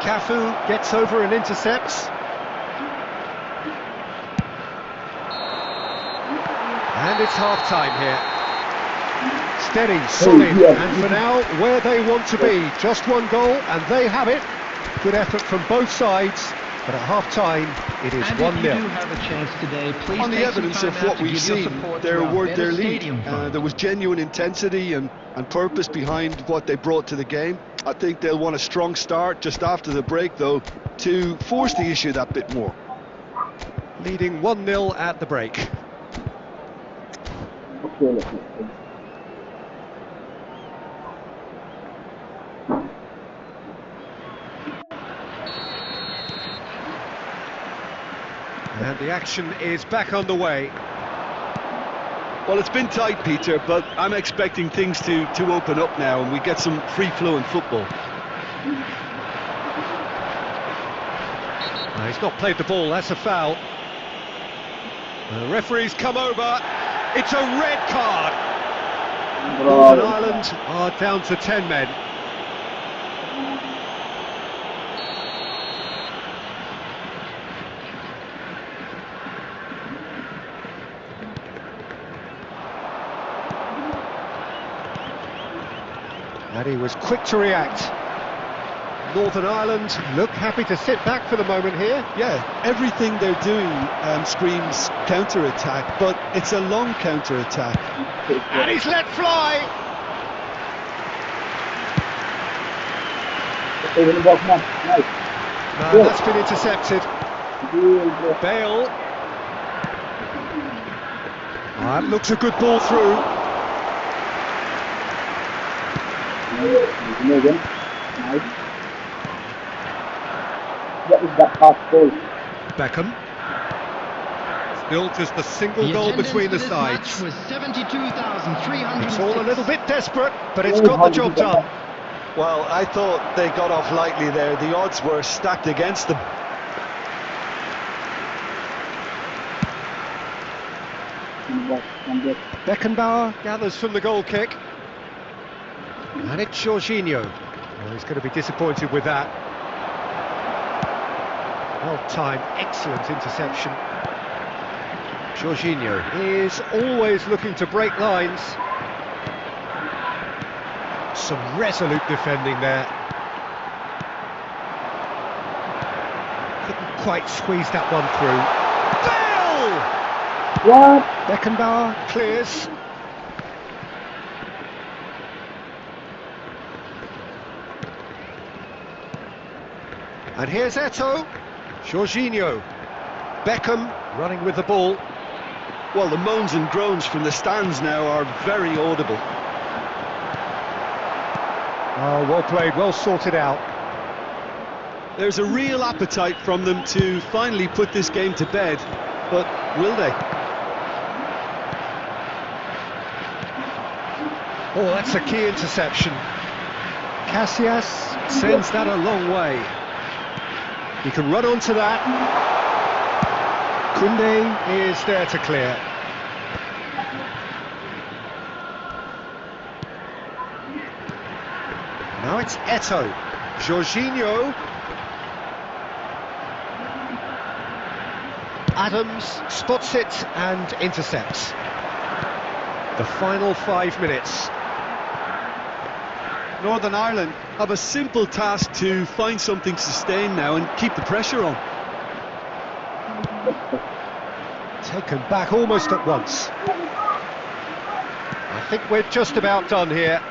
Cafu gets over and intercepts. And it's half-time here. Steady, solid, and for now, where they want to be. Just one goal, and they have it. Good effort from both sides, but at half-time, it is 1-0. And if you do have a chance today, please On the take evidence some of time out what to we've give your seen, support they're to worth their Venice lead. Stadium Fund. There was genuine intensity and purpose behind what they brought to the game. I think they'll want a strong start just after the break, though, to force the issue that bit more. Leading 1-0 at the break. And the action is back underway. Well, it's been tight, Peter, but I'm expecting things to open up now and we get some free-flowing football. He's not played the ball, that's a foul. The referee's come over. It's a red card. Northern Ireland are down to 10 men. And he was quick to react. Northern Ireland look happy to sit back for the moment here. Yeah, everything they're doing screams counter-attack, but it's a long counter-attack. And he's let fly! No, that's been intercepted. Bale. That looks a good ball through. What is that pass goal? Beckham. Still just a single goal between the sides. Was 72,300. It's all a little bit desperate, but it's got the job done. Well, I thought they got off lightly there. The odds were stacked against them. Beckenbauer gathers from the goal kick. And it's Jorginho. Well, he's going to be disappointed with that. Well timed, excellent interception. Jorginho is always looking to break lines. Some resolute defending there. Couldn't quite squeeze that one through. Bale! What? Beckenbauer clears. And here's Eto'o. Jorginho. Beckham running with the ball. Well, the moans and groans from the stands now are very audible. Oh, well played, well sorted out. There's a real appetite from them to finally put this game to bed, but will they? Oh, that's a key interception. Casillas sends that a long way. He can run onto that. Koundé is there to clear. Now it's Eto'o. Jorginho. Adams spots it and intercepts. The final 5 minutes. Northern Ireland have a simple task to find something sustained now and keep the pressure on. Taken back almost at once. I think we're just about done here.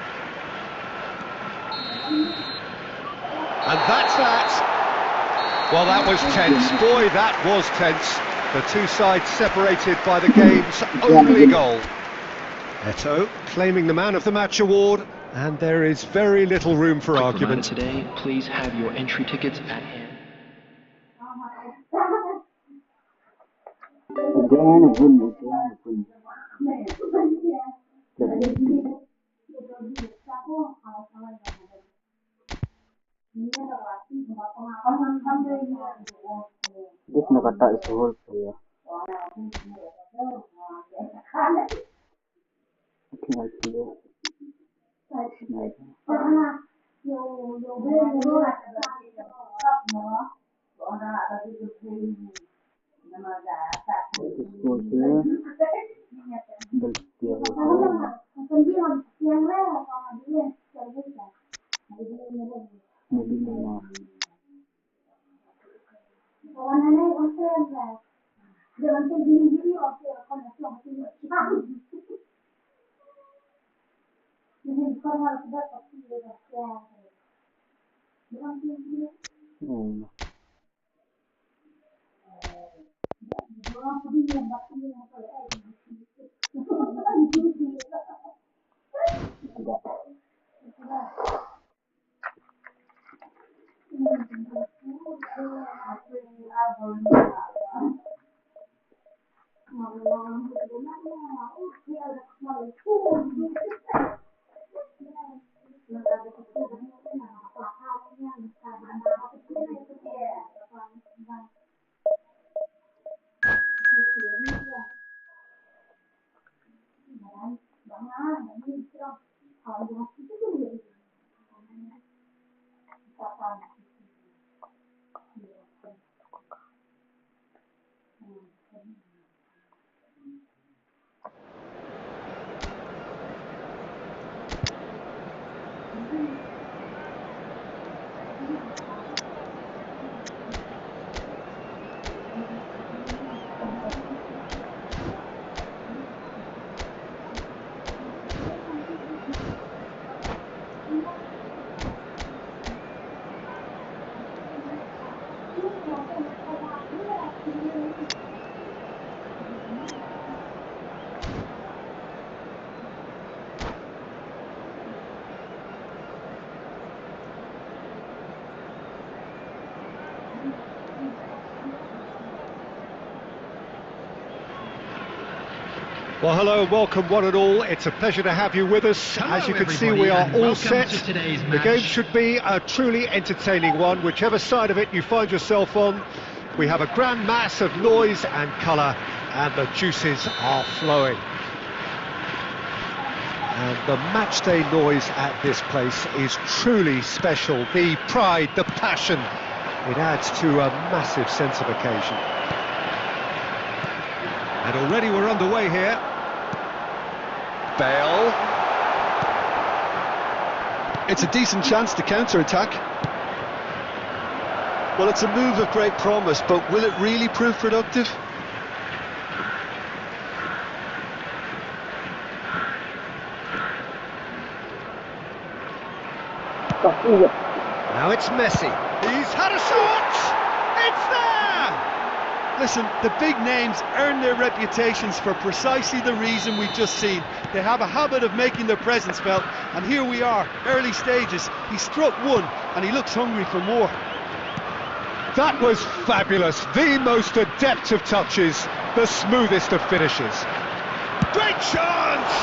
And that's that. Well, that was tense. Boy, that was tense. The two sides separated by the game's only goal. Eto'o claiming the Man of the Match award, and there is very little room for argument. Today, please have your entry tickets at hand. This Nakata is a whole player. Well, hello, welcome one and all. It's a pleasure to have you with us. Hello, as you can see, everybody, we are and all welcome set. to today's The match. game should be a truly entertaining one, whichever side of it you find yourself on. We have a grand mass of noise and colour, and the juices are flowing. And the matchday noise at this place is truly special. The pride, the passion, it adds to a massive sense of occasion. And already we're underway here. Bale. It's a decent chance to counter-attack. Well, it's a move of great promise, but will it really prove productive? Now it's Messi. He's had a shot! It's there! Listen, the big names earn their reputations for precisely the reason we've just seen. They have a habit of making their presence felt, and here we are, early stages. He struck one, and he looks hungry for more. That was fabulous. The most adept of touches, the smoothest of finishes. Great chance!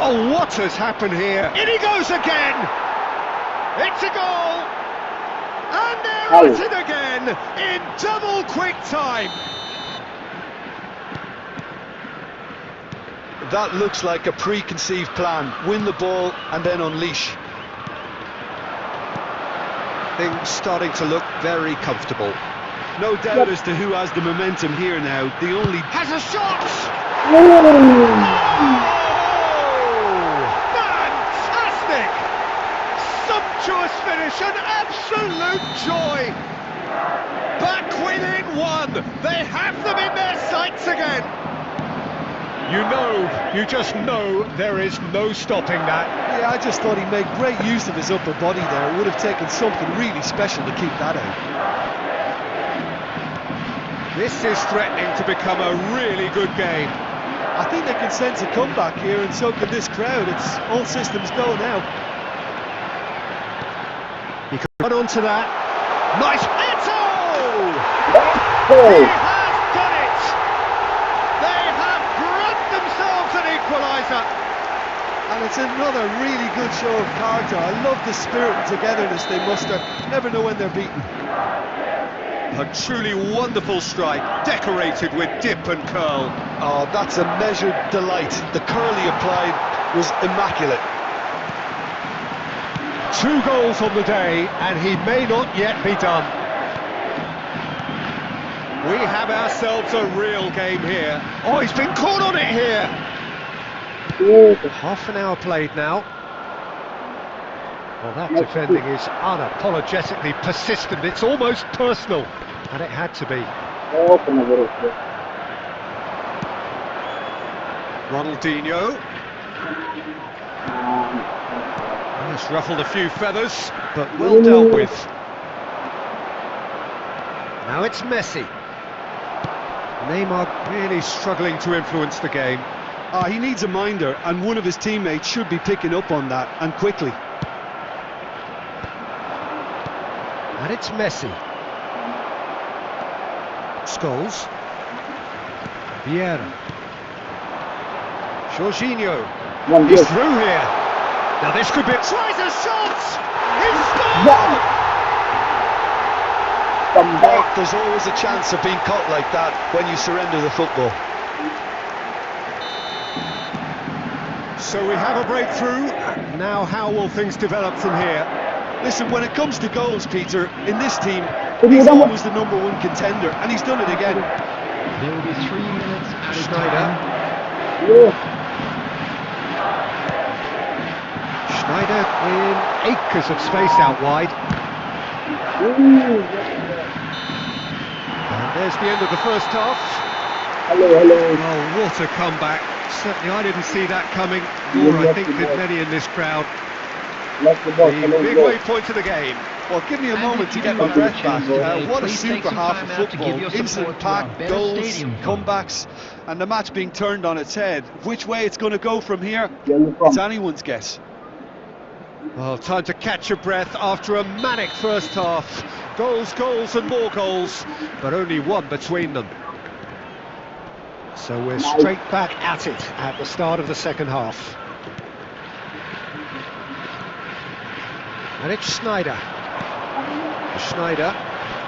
Oh, what has happened here? In he goes again! It's a goal! And they're at it again, in double quick time. That looks like a preconceived plan. Win the ball and then unleash. Things starting to look very comfortable. No doubt as to who has the momentum here now. The only... Has a shot! Fantastic! Sumptuous finish, an absolute joy! Back within one! They have them in their sights again! You just know there is no stopping that. Yeah, I just thought he made great use of his upper body there. It would have taken something really special to keep that out. This is threatening to become a really good game. I think they can sense a comeback here, and so can this crowd. It's all systems go now. He can run onto that. Nice Eto! Hey. He has done it! They have grabbed themselves an equaliser. And it's another really good show of character. I love the spirit and togetherness they muster. Never know when they're beaten. A truly wonderful strike, decorated with dip and curl. Oh, that's a measured delight. The curl he applied was immaculate. 2 goals on the day, and he may not yet be done. We have ourselves a real game here. Oh, he's been caught on it here. Half an hour played now. Well, that defending is unapologetically persistent. It's almost personal, and it had to be. Ronaldinho. He's ruffled a few feathers, but well dealt with. Now it's Messi. Neymar really struggling to influence the game. He needs a minder, and one of his teammates should be picking up on that, and quickly. And it's Messi. Scholes. Vieira. Jorginho. He's through here. Now this could be... Tries a shot! He's scored! There's always a chance of being caught like that when you surrender the football. So we have a breakthrough. Now how will things develop from here? Listen, when it comes to goals, Peter, in this team, he's always the #1 contender, and he's done it again. There will be 3 minutes added Schneider. time. Schneider in acres of space out wide. And there's the end of the first half. Oh, what a comeback. Certainly I didn't see that coming, nor I think did many in this crowd. The midway point of the game. Well, give me a moment to get my breath back. What a super half of football. Instant pack, goals, comebacks, and the match being turned on its head. Which way it's going to go from here, it's anyone's guess. Well, time to catch your breath after a manic first half. Goals, goals and more goals, but only one between them. So we're straight back at it at the start of the second half. And it's Schneider. Schneider.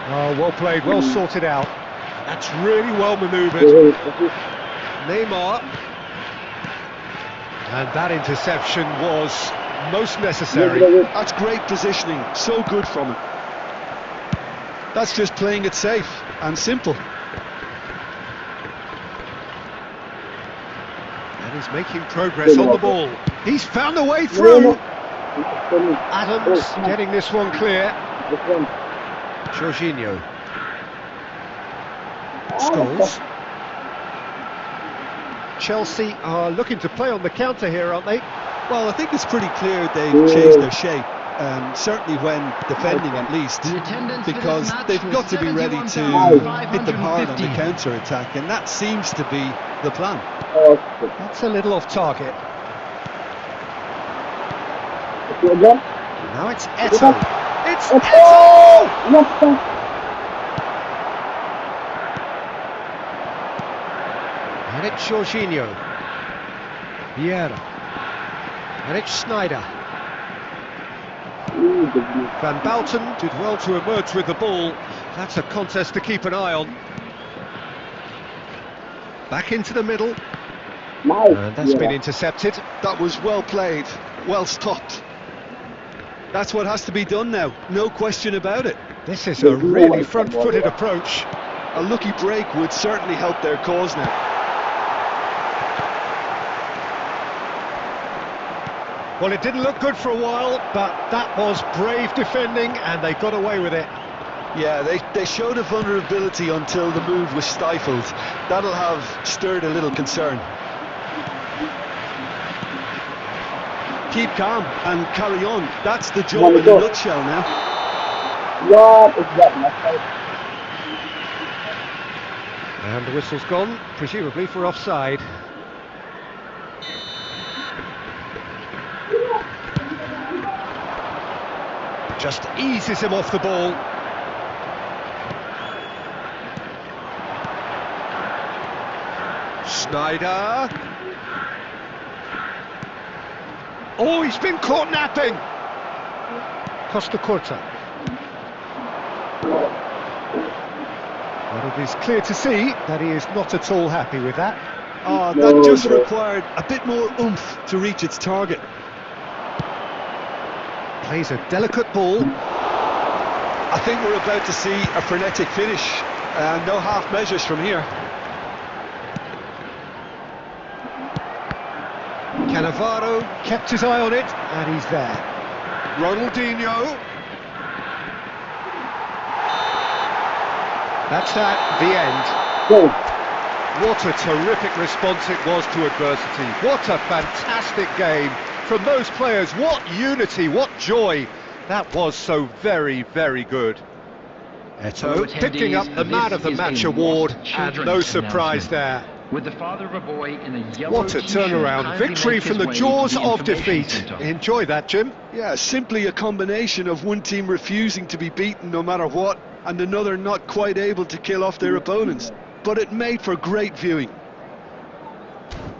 Oh, well played, well sorted out. That's really well manoeuvred. Neymar. And that interception was most necessary. That's great positioning, so good from him. That's just playing it safe and simple. And he's making progress on the ball. He's found a way through. Adams getting this one clear. Jorginho. Scholes. Chelsea are looking to play on the counter here, aren't they? Well, I think it's pretty clear they've changed their shape, certainly when defending at least, because they've got to be ready to hit them hard on the counter-attack, and that seems to be the plan. That's a little off target. Now it's Eto'o. It's Eto'o! And it's Jorginho. Vieira. And it's Schneider. Van Bouten did well to emerge with the ball. That's a contest to keep an eye on. Back into the middle. And that's been intercepted. That was well played, well stopped. That's what has to be done now, no question about it. This is a really front-footed approach. A lucky break would certainly help their cause now. Well, it didn't look good for a while, but that was brave defending, and they got away with it. Yeah, they showed a vulnerability until the move was stifled. That'll have stirred a little concern. Keep calm and carry on. That's the job in a nutshell now. And the whistle's gone, presumably for offside. Just eases him off the ball. Schneider. Oh, he's been caught napping. Costa Curta. Well, it is clear to see that he is not at all happy with that. Oh, that just required a bit more oomph to reach its target. Plays a delicate ball. I think we're about to see a frenetic finish. No half measures from here. Cannavaro kept his eye on it, and he's there. Ronaldinho. That's that, the end. What a terrific response it was to adversity. What a fantastic game from those players. What unity, what joy. That was so very, very good. Eto'o picking up the Man of the Match award, and no surprise there. With the father of a boy in a yellow What a turnaround victory from the jaws of defeat. Enjoy that, Jim. Yeah, simply a combination of one team refusing to be beaten no matter what, and another not quite able to kill off their opponents. But it made for great viewing.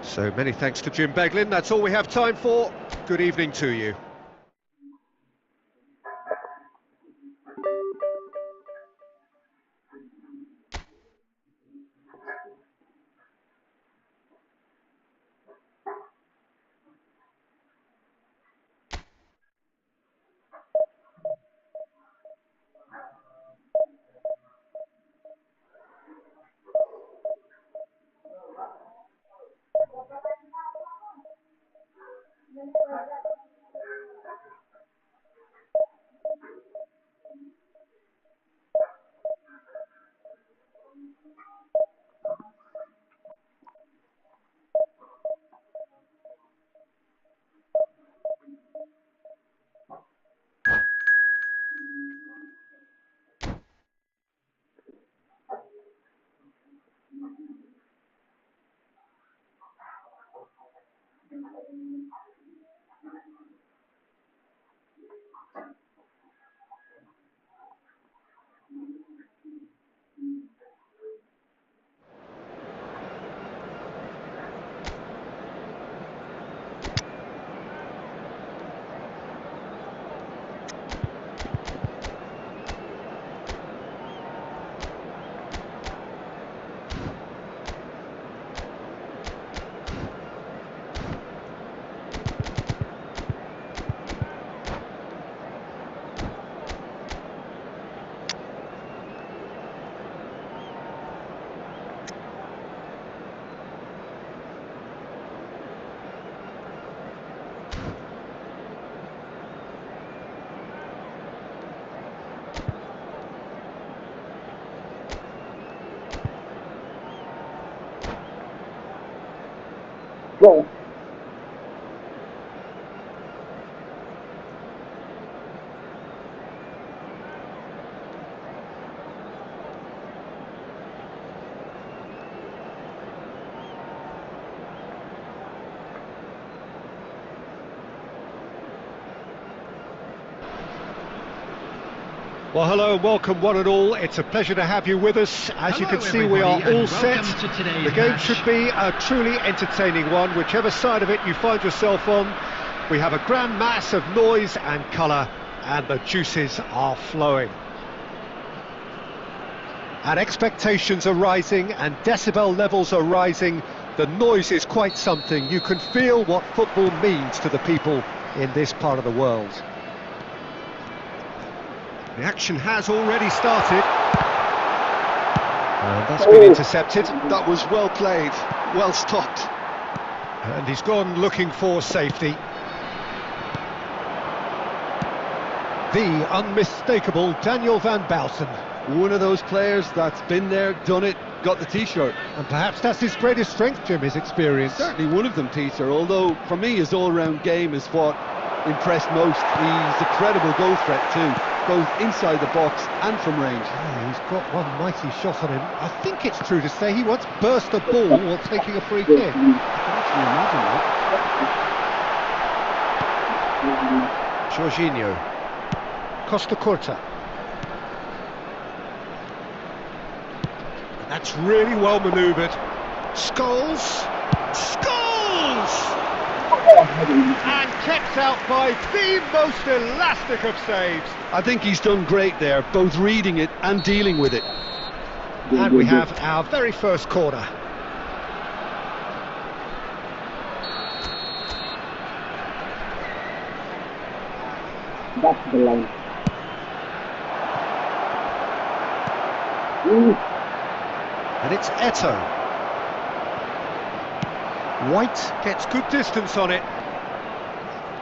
So many thanks to Jim Beglin. That's all we have time for. Good evening to you. Go. Well, hello and welcome one and all. It's a pleasure to have you with us. As you can see, we are all set. The game should be a truly entertaining one, whichever side of it you find yourself on. We have a grand mass of noise and colour, and the juices are flowing. And expectations are rising, and decibel levels are rising. The noise is quite something. You can feel what football means to the people in this part of the world. The action has already started. And that's been intercepted. That was well played, well stopped. And he's gone looking for safety. The unmistakable Daniel van Bouten. One of those players that's been there, done it, got the t-shirt. And perhaps that's his greatest strength, Jim, his experience. Certainly one of them, Peter, although for me his all-round game is what impressed most. He's a credible goal threat too, both inside the box and from range. Oh, he's got one mighty shot on him. I think it's true to say he once burst a ball while taking a free kick. I can actually imagine that. Jorginho. Costa Curta. That's really well manoeuvred. Scholes. And kept out by the most elastic of saves. I think he's done great there, both reading it and dealing with it. And we have our very first corner. That's the line. And it's Eto'o. White gets good distance on it.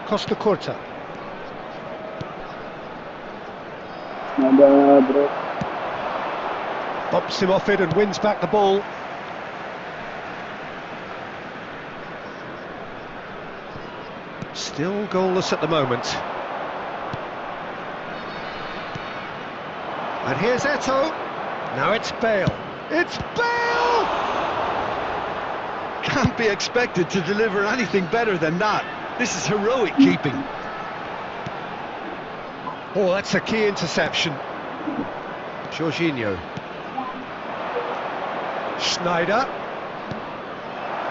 Costa Curta. Bumps him off it and wins back the ball. Still goalless at the moment. And here's Eto'o. Now it's Bale. It's Bale! Can't be expected to deliver anything better than that. This is heroic keeping. Oh, that's a key interception. Jorginho. Schneider.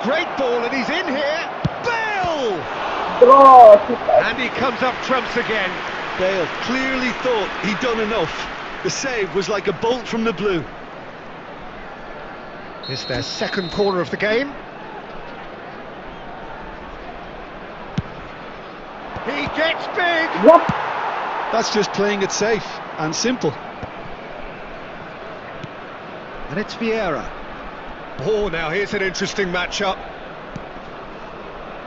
Great ball, and he's in here. Bale! And he comes up trumps again. Bale clearly thought he'd done enough. The save was like a bolt from the blue. It's their second corner of the game. He gets big! That's just playing it safe and simple. And it's Vieira. Oh, now here's an interesting matchup.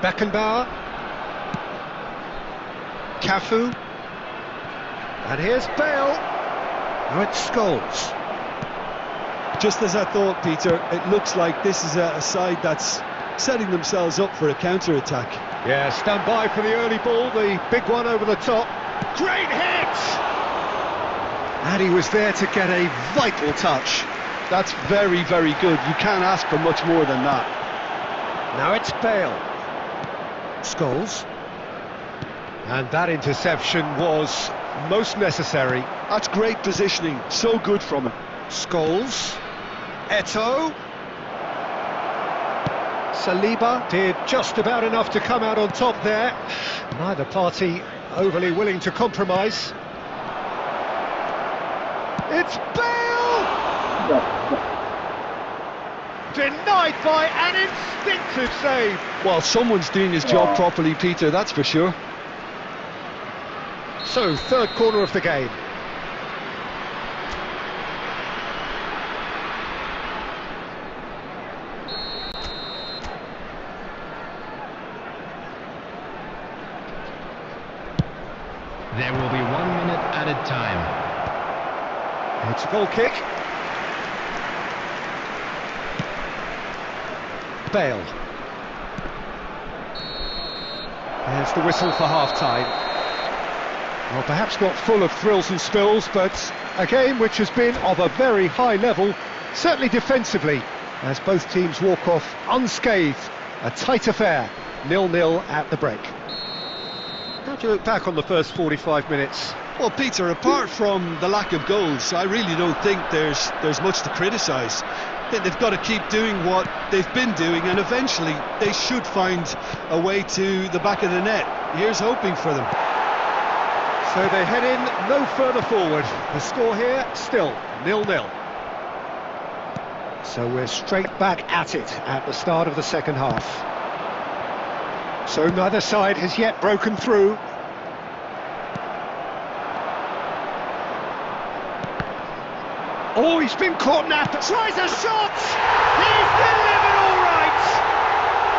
Beckenbauer. Cafu. And here's Bale. Now it's Scholes. Just as I thought, Peter, it looks like this is a side that's setting themselves up for a counter-attack. Yeah, stand by for the early ball, the big one over the top. Great hit! And he was there to get a vital touch. That's very, very good. You can't ask for much more than that. Now it's Bale. Scholes. And that interception was most necessary. That's great positioning. So good from him. Scholes. Eto'o. Saliba did just about enough to come out on top there. Neither party overly willing to compromise. It's Bale! Denied by an instinctive save. Well, someone's doing his job properly, Peter, that's for sure. So, third corner of the game. There will be 1 minute added time. It's a goal kick. Bale. There's the whistle for half-time. Well, perhaps not full of thrills and spills, but a game which has been of a very high level, certainly defensively, as both teams walk off unscathed. A tight affair, 0-0 at the break. How do you look back on the first 45 minutes? Well, Peter, apart from the lack of goals, I really don't think there's much to criticise. I think they've got to keep doing what they've been doing, and eventually they should find a way to the back of the net. Here's hoping for them. So they head in no further forward. The score here, still 0-0. So we're straight back at it at the start of the second half. So neither side has yet broken through. Oh, he's been caught napped. Tries a shot! He's delivered all right!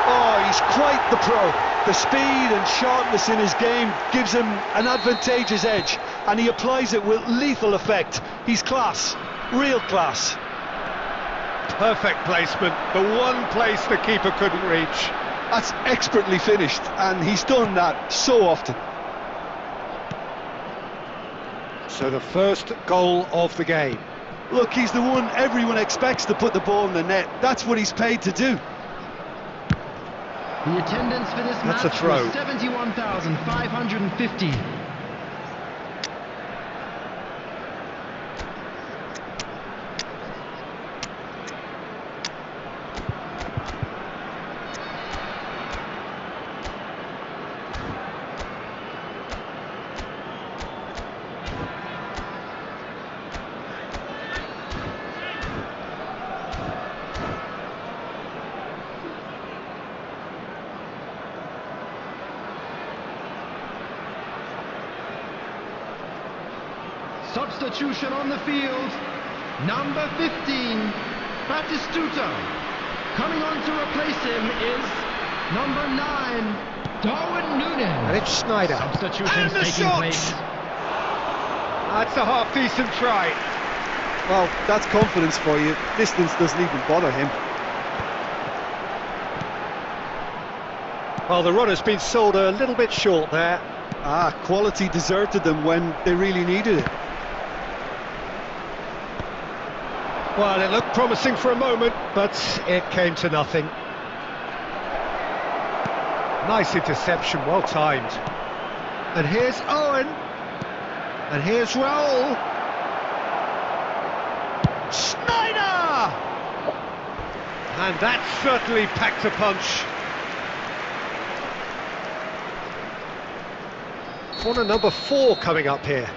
Oh, he's quite the pro. The speed and sharpness in his game gives him an advantageous edge, and he applies it with lethal effect. He's class, real class. Perfect placement, the one place the keeper couldn't reach. That's expertly finished, and he's done that so often. So the first goal of the game. Look, he's the one everyone expects to put the ball in the net. That's what he's paid to do. The attendance for this That's match a throw. was 71,550. Substitution on the field, number 15, Batistuta. Coming on to replace him is number 9, Darwin Núñez. And it's Schneider. Substitutions And the taking shot! place. That's a half-decent try. Well, that's confidence for you. Distance doesn't even bother him. Well, the run has been sold a little bit short there. Quality deserted them when they really needed it. Well, it looked promising for a moment, but it came to nothing. Nice interception, well timed. And here's Owen. And here's Raul. Schneider! And that certainly packed a punch. Corner number 4 coming up here.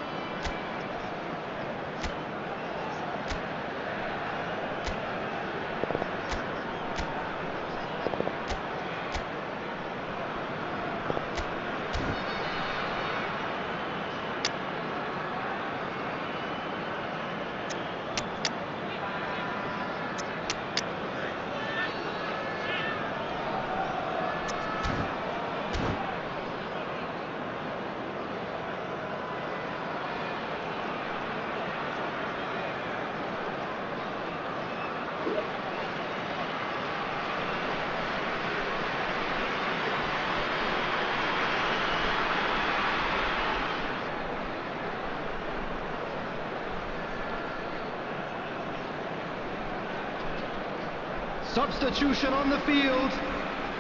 Substitution on the field,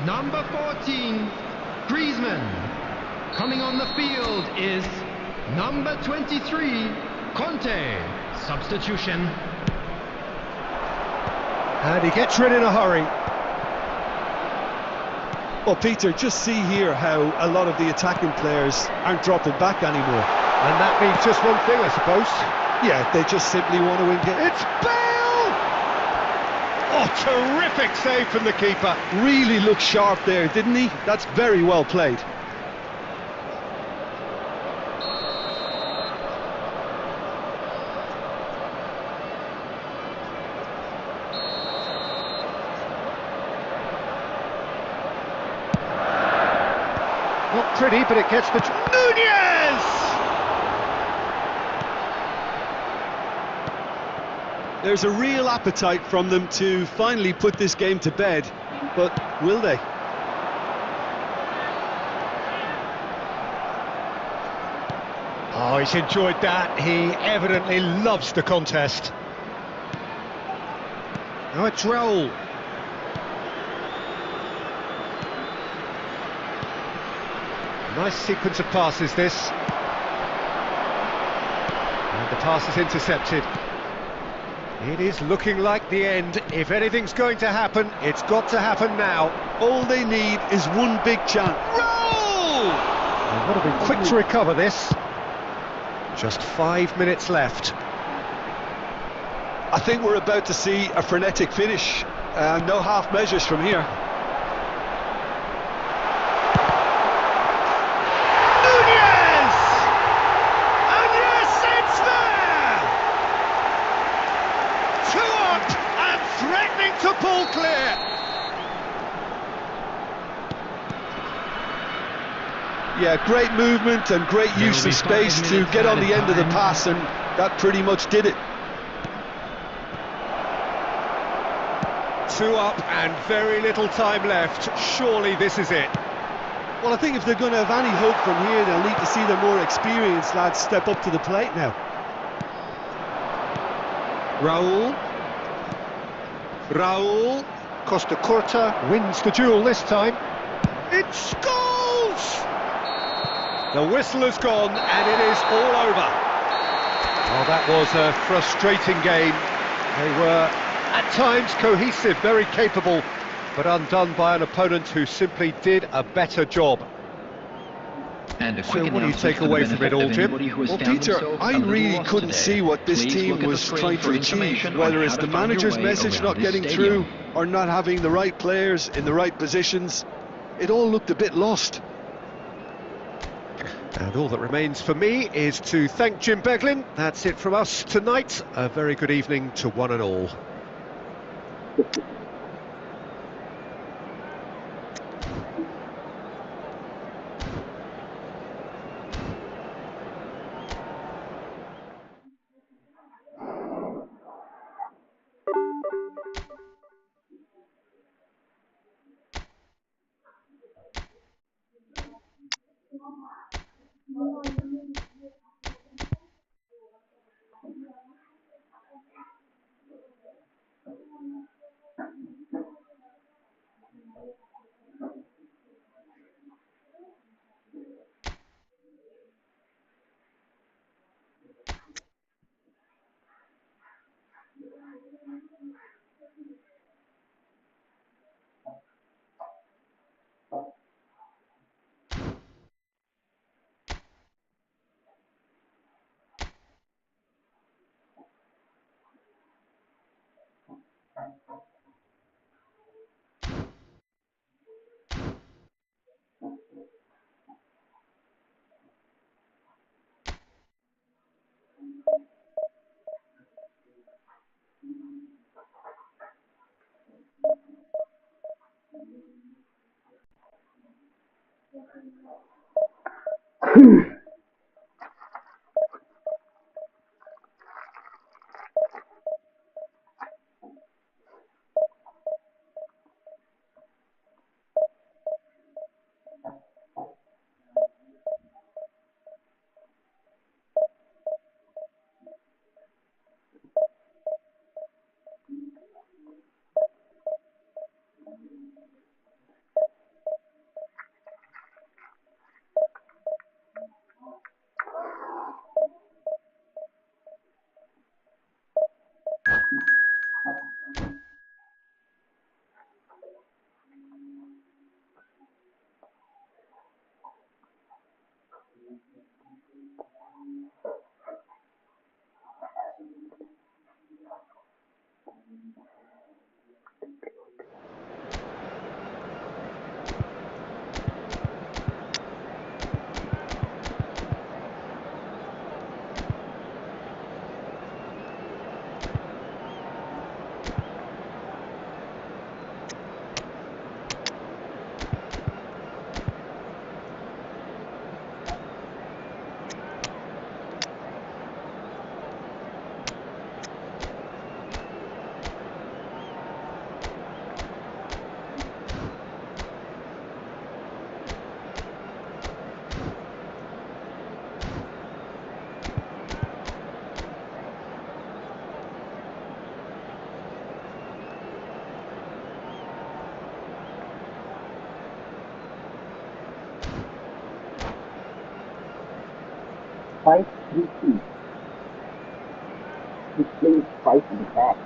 number 14, Griezmann. Coming on the field is number 23, Conte. Substitution. And he gets rid in a hurry. Well, Peter, just see here how a lot of the attacking players aren't dropping back anymore. And that means just one thing, I suppose. Yeah, they just simply want to win games. It's Bale! Oh, terrific save from the keeper. Really looked sharp there, didn't he? That's very well played. Not pretty, but it gets the... Nunez! There's a real appetite from them to finally put this game to bed, but will they? Oh, he's enjoyed that. He evidently loves the contest. Now it's Raul. Nice sequence of passes, this. And the pass is intercepted. It is looking like the end. If anything's going to happen, it's got to happen now. All they need is one big chance. Roll! They've got to be quick to recover this. Just 5 minutes left. I think we're about to see a frenetic finish. No half measures from here. Nunez! And yes, it's there! 2 up and threatening to pull clear. Yeah, great movement and great use of space to get on the end of the pass, and that pretty much did it. 2 up and very little time left. Surely this is it. Well, I think if they're going to have any hope from here, they'll need to see the more experienced lads step up to the plate now. Raul. Costa Curta wins the duel this time. It scores! The whistle has gone and it is all over. Oh, that was a frustrating game. They were at times cohesive, very capable, but undone by an opponent who simply did a better job. And So what do you take away from it all, Jim? Well, Peter, I really couldn't see what this team was trying to achieve, whether it's the manager's message not getting through or not having the right players in the right positions. It all looked a bit lost. And all that remains for me is to thank Jim Beglin. That's it from us tonight. A very good evening to one and all. 5-3-2. He plays 5 in the back.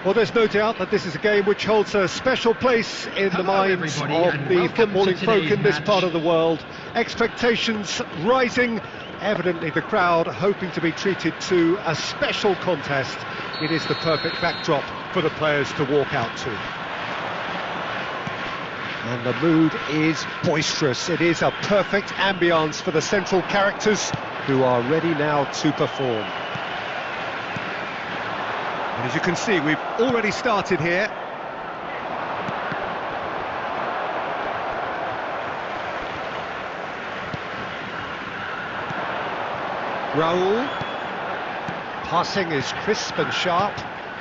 Well, there's no doubt that this is a game which holds a special place in the minds of the footballing folk in this part of the world. Expectations rising, evidently the crowd hoping to be treated to a special contest. It is the perfect backdrop for the players to walk out to. And the mood is boisterous. It is a perfect ambience for the central characters who are ready now to perform. And as you can see, we've already started here. Raul. Passing is crisp and sharp.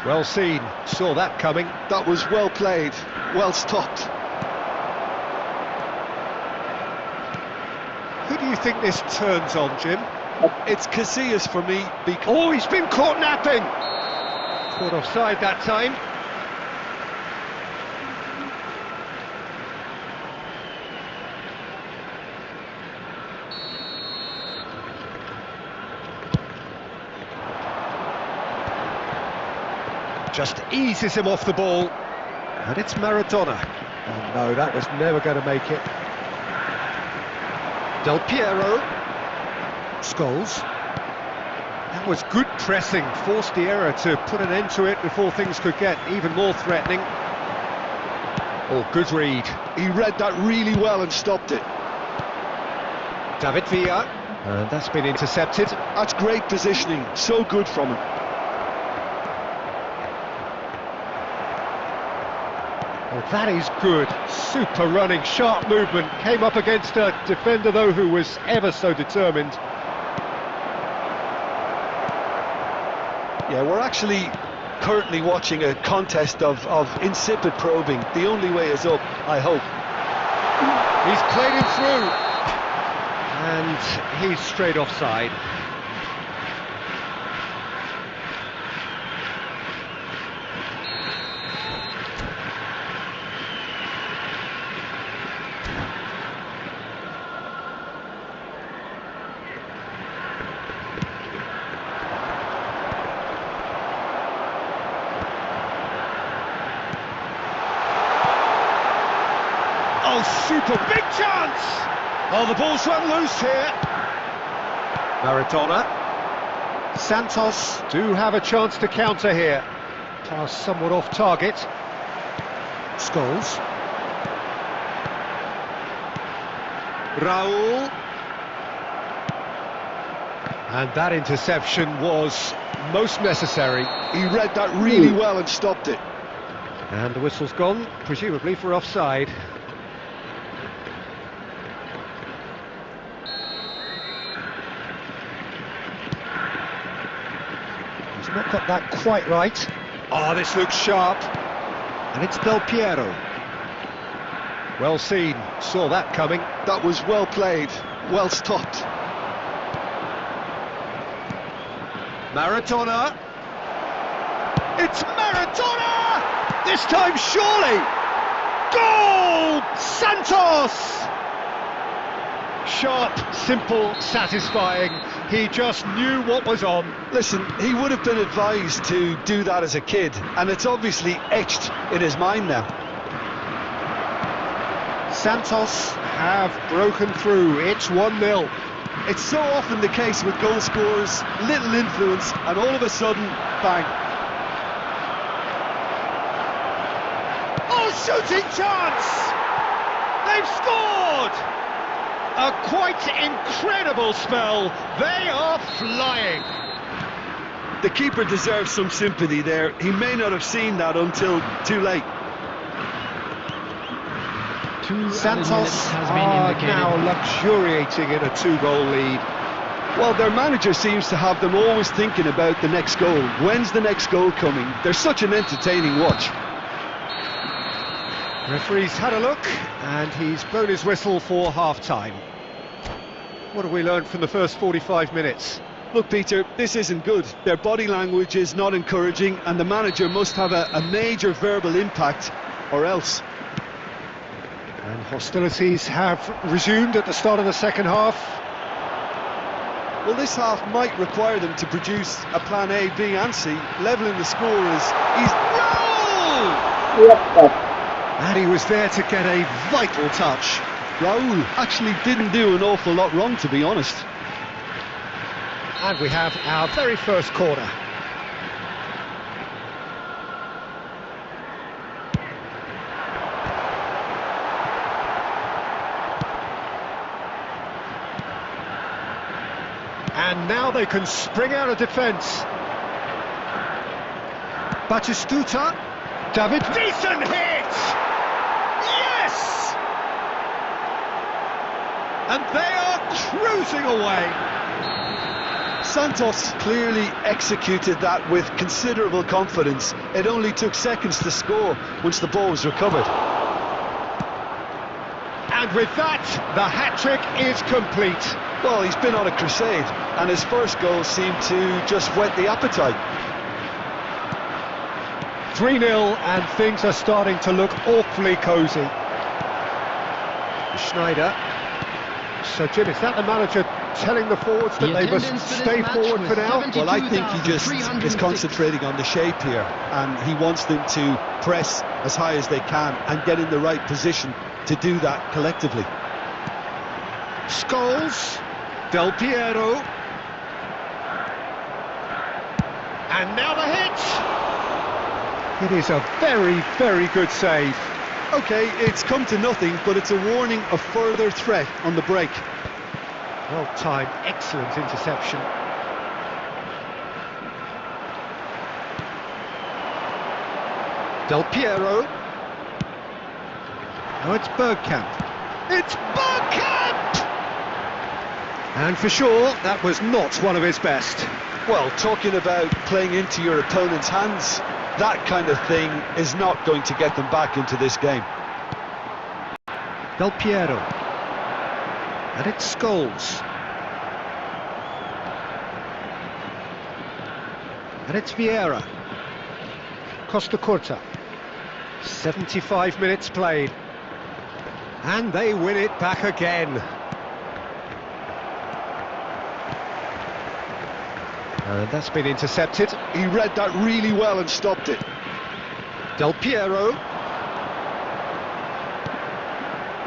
Well seen, saw that coming. That was well played, well stopped. Who do you think this turns on, Jim? It's Casillas for me. Oh, he's been caught napping! Caught offside that time. Just eases him off the ball. And it's Maradona. Oh no, that was never going to make it. Del Piero. Scholes. That was good pressing, forced the error to put an end to it before things could get even more threatening. Oh, good read. He read that really well and stopped it. David Villa, and that's been intercepted. That's great positioning, so good from him. Well, that is good. Super running, sharp movement. Came up against a defender, though, who was ever so determined. Yeah, we're actually currently watching a contest of insipid probing. The only way is up, I hope. He's played him through. And he's straight offside. Oh, super big chance! Oh, the ball's run loose here. Maradona. Santos do have a chance to counter here. Pass somewhat off target. Scholes. Raul. And that interception was most necessary. He read that really well and stopped it. And the whistle's gone, presumably for offside. He's not got that quite right. Oh, this looks sharp. And it's Del Piero. Well seen, saw that coming. That was well played, well stopped. Maradona. It's Maradona! This time surely! Goal! Santos! Sharp, simple, satisfying. He just knew what was on. Listen, he would have been advised to do that as a kid, and it's obviously etched in his mind now. Santos have broken through. It's 1-0. It's so often the case with goal scorers, little influence, and all of a sudden, bang. Oh, shooting chance! They've scored! A quite incredible spell. They are flying. The keeper deserves some sympathy there. He may not have seen that until too late. Santos are now luxuriating in a 2-goal lead. Well, their manager seems to have them always thinking about the next goal. When's the next goal coming? They're such an entertaining watch. Referee's had a look, and he's blown his whistle for half-time. What have we learned from the first 45 minutes? Look, Peter, this isn't good. Their body language is not encouraging, and the manager must have a major verbal impact, or else. Hostilities have resumed at the start of the second half. Well, this half might require them to produce a plan A, B and C. Levelling the score is easy. Raul! And he was there to get a vital touch. Raul actually didn't do an awful lot wrong, to be honest. And we have our very first corner. And now they can spring out of defence. Batistuta. David. Decent hit! Yes! And they are cruising away. Santos clearly executed that with considerable confidence. It only took seconds to score once the ball was recovered. And with that, the hat-trick is complete. Well, he's been on a crusade, and his first goal seemed to just whet the appetite. 3-0, and things are starting to look awfully cosy. Schneider. So, Jim, is that the manager telling the forwards that they must stay forward for now? Well, I think he just is concentrating on the shape here, and he wants them to press as high as they can and get in the right position to do that collectively. Scholes. Del Piero. And now the hit! It is a very, very good save. OK, it's come to nothing, but it's a warning of further threat on the break. Well timed, excellent interception. Del Piero. Now it's Bergkamp. It's Bergkamp! And for sure, that was not one of his best. Well, talking about playing into your opponent's hands, that kind of thing is not going to get them back into this game. Del Piero. And it's Scholes. And it's Vieira. Costa Curta. 75 minutes played. And they win it back again. And that's been intercepted. He read that really well and stopped it. Del Piero.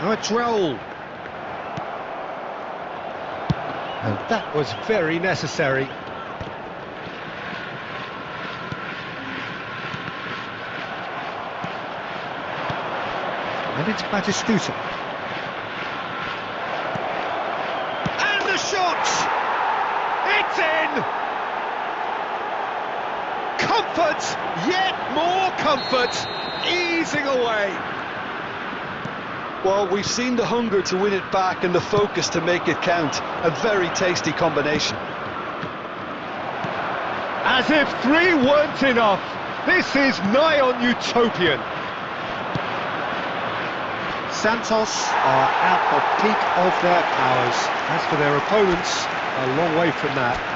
Now it's Raul. And that was very necessary. And it's Batistuta. And the shot! It's in! Comfort! Yet more comfort! Easing away! Well, we've seen the hunger to win it back and the focus to make it count. A very tasty combination. As if 3 weren't enough, this is nigh on utopian. Santos are at the peak of their powers. As for their opponents, a long way from that.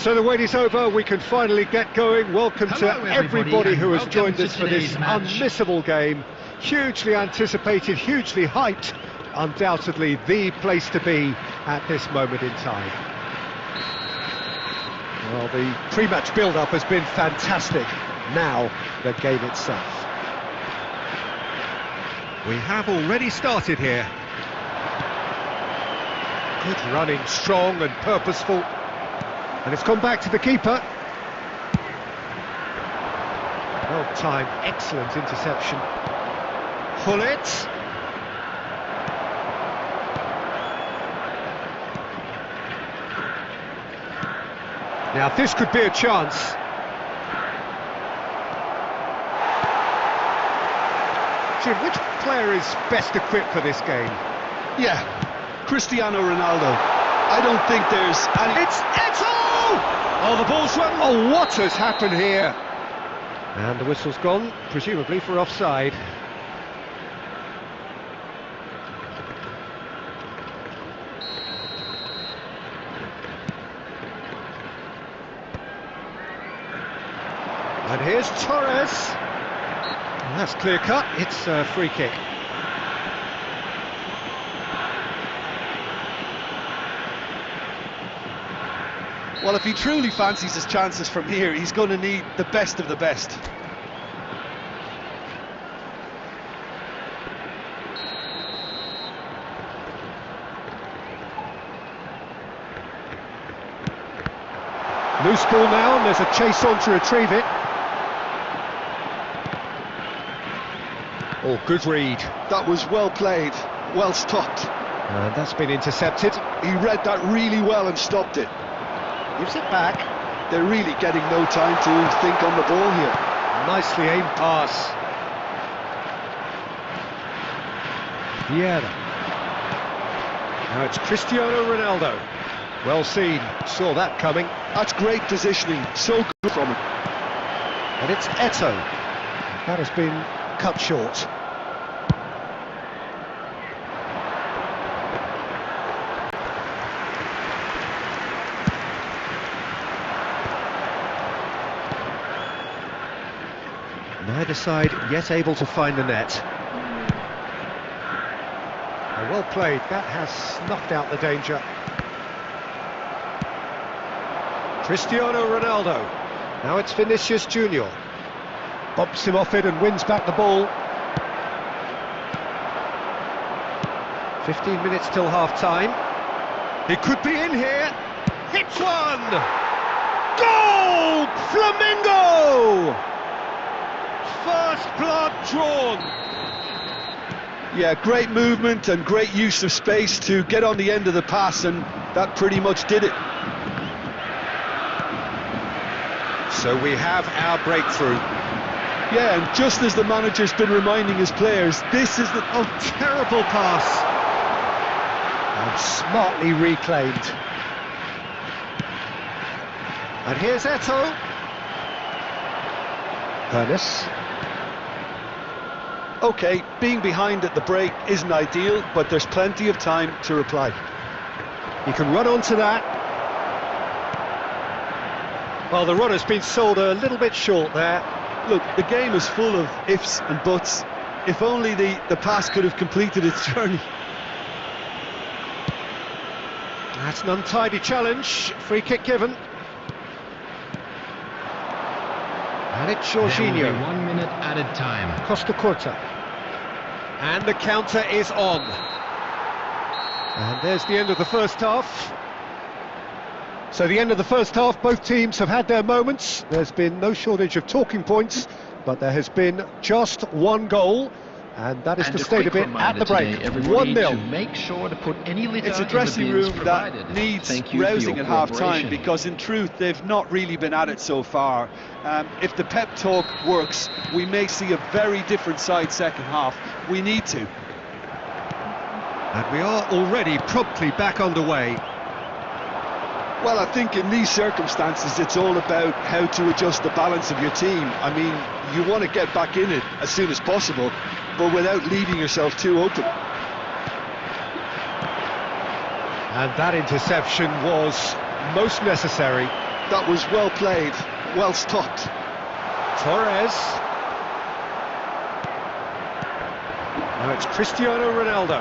So the wait is over, we can finally get going. Welcome to everybody who has joined us for this unmissable game. Hugely anticipated, hugely hyped, undoubtedly the place to be at this moment in time. Well, the pre-match build-up has been fantastic. Now, the game itself. We have already started here. Good running, strong and purposeful. And it's gone back to the keeper. Well timed, excellent interception. Hullet. Now this could be a chance. Jim, which player is best equipped for this game? Yeah, Cristiano Ronaldo. I don't think there's any... It's Eto! Oh, the ball's run. Oh, what has happened here? And the whistle's gone, presumably for offside. And here's Torres. And that's clear cut. It's a free kick. Well, if he truly fancies his chances from here, he's going to need the best of the best. Loose ball now, and there's a chase on to retrieve it. Oh, good read. That was well played, well stopped. And that's been intercepted. He read that really well and stopped it. Gives it back. They're really getting no time to think on the ball here. Nicely aimed pass. Vieira. Now it's Cristiano Ronaldo. Well seen, saw that coming. That's great positioning, so good from him. And it's Eto. That has been cut short. Neither side yet able to find the net. Well played, that has snuffed out the danger. Cristiano Ronaldo. Now it's Vinicius Junior. Bumps him off it and wins back the ball. 15 minutes till half-time. It could be in here. Hits one! Goal! Flamengo! First blood drawn. Yeah, great movement and great use of space to get on the end of the pass, and that pretty much did it. So we have our breakthrough. Yeah, and just as the manager's been reminding his players, this is the... Oh, terrible pass. And smartly reclaimed. And here's Eto. Ernest. OK, being behind at the break isn't ideal, but there's plenty of time to reply. He can run onto that. Well, the run has been sold a little bit short there. Look, the game is full of ifs and buts. If only the pass could have completed its journey. That's an untidy challenge. Free kick given. And it's Jorginho. 1 minute added time. Costa Curta. And the counter is on. And there's the end of the first half. So the end of the first half, both teams have had their moments. There's been no shortage of talking points, but there has been just one goal, and that is the state of it at the break. 1-0. Make sure to put any litter It's a in the dressing bins room that provided. needs Thank you for rousing your at half-time, cooperation. because in truth they've not really been at it so far. If the pep talk works, we may see a very different side second half. We need to. And we are already promptly back underway. Well, I think in these circumstances it's all about how to adjust the balance of your team. I mean, you want to get back in it as soon as possible, but without leaving yourself too open. And that interception was most necessary. That was well played, well stopped. Torres. Now it's Cristiano Ronaldo.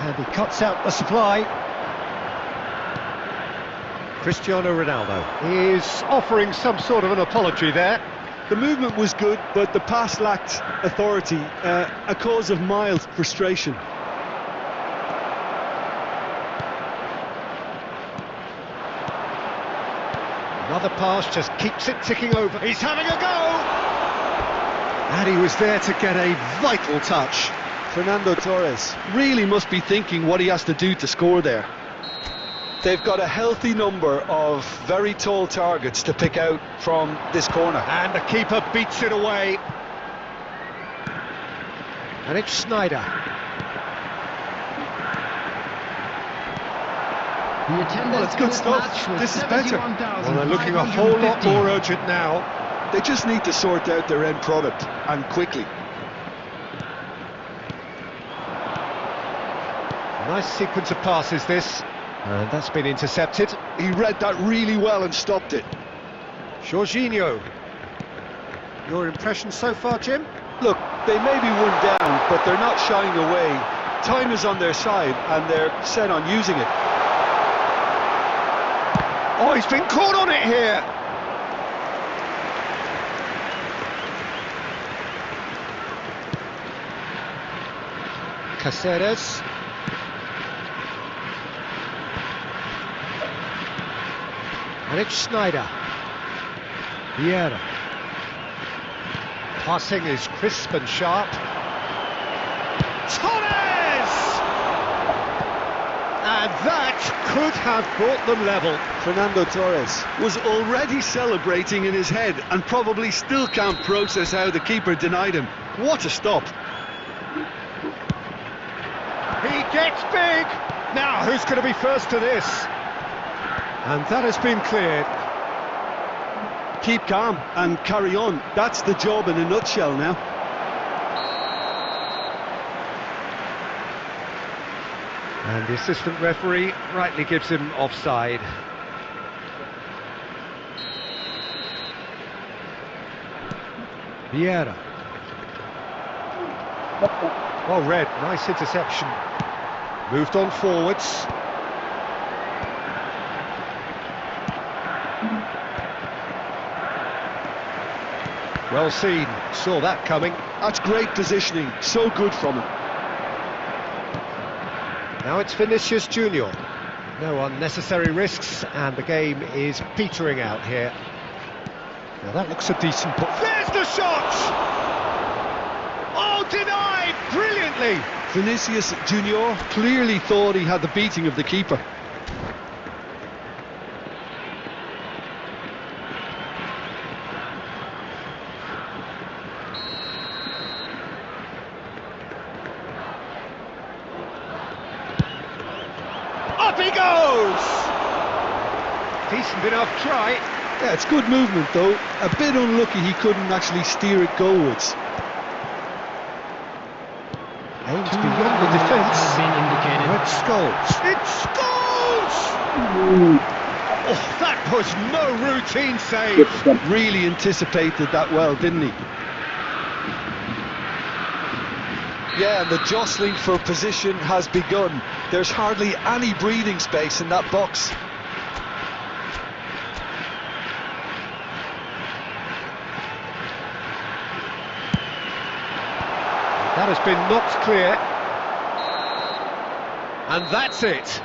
And he cuts out the supply. Cristiano Ronaldo is offering some sort of an apology there. The movement was good, but the pass lacked authority, a cause of mild frustration. Another pass just keeps it ticking over. He's having a go! And he was there to get a vital touch. Fernando Torres really must be thinking what he has to do to score there. They've got a healthy number of very tall targets to pick out from this corner. And the keeper beats it away. And it's Snyder. The attendance Well, it's good for stuff. match was This is better. Well, they're looking a whole lot more urgent now. They just need to sort out their end product, and quickly. A nice sequence of passes this. And that's been intercepted. He read that really well and stopped it. Jorginho. Your impression so far, Jim? Look, they may be one down, but they're not shying away. Time is on their side, and they're set on using it. Oh, he's been caught on it here. Caceres. And it's Snyder. Vieira. Passing is crisp and sharp. Torres! And that could have brought them level. Fernando Torres was already celebrating in his head and probably still can't process how the keeper denied him. What a stop. He gets big. Now, who's going to be first to this? And that has been cleared. Keep calm and carry on. That's the job in a nutshell now. And the assistant referee rightly gives him offside. Vieira. Well read, nice interception. Moved on forwards. Well seen, saw that coming. That's great positioning, so good from him. Now it's Vinicius Junior. No unnecessary risks, and the game is petering out here. Now that looks a decent put. There's the shot! Oh, denied brilliantly! Vinicius Junior clearly thought he had the beating of the keeper. Up he goes! Decent enough try. Yeah, it's good movement though. A bit unlucky he couldn't actually steer it goalwards. Aims beyond the defence. Been indicated. Red Skulls. It scores! Oh, that was no routine save. Really anticipated that well, didn't he? Yeah, and the jostling for position has begun. There's hardly any breathing space in that box. That has been knocked clear. And that's it.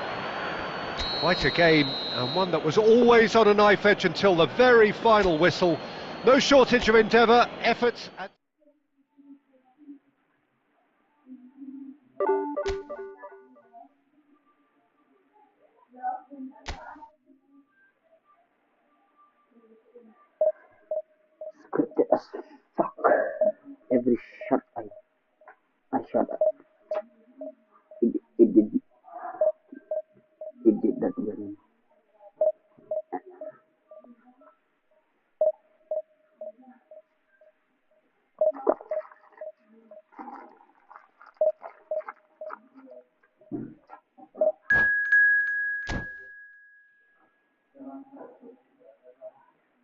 Quite a game, and one that was always on a knife edge until the very final whistle. No shortage of endeavour, effort and... Scripted as fuck. Every shot I shot at. It did that well.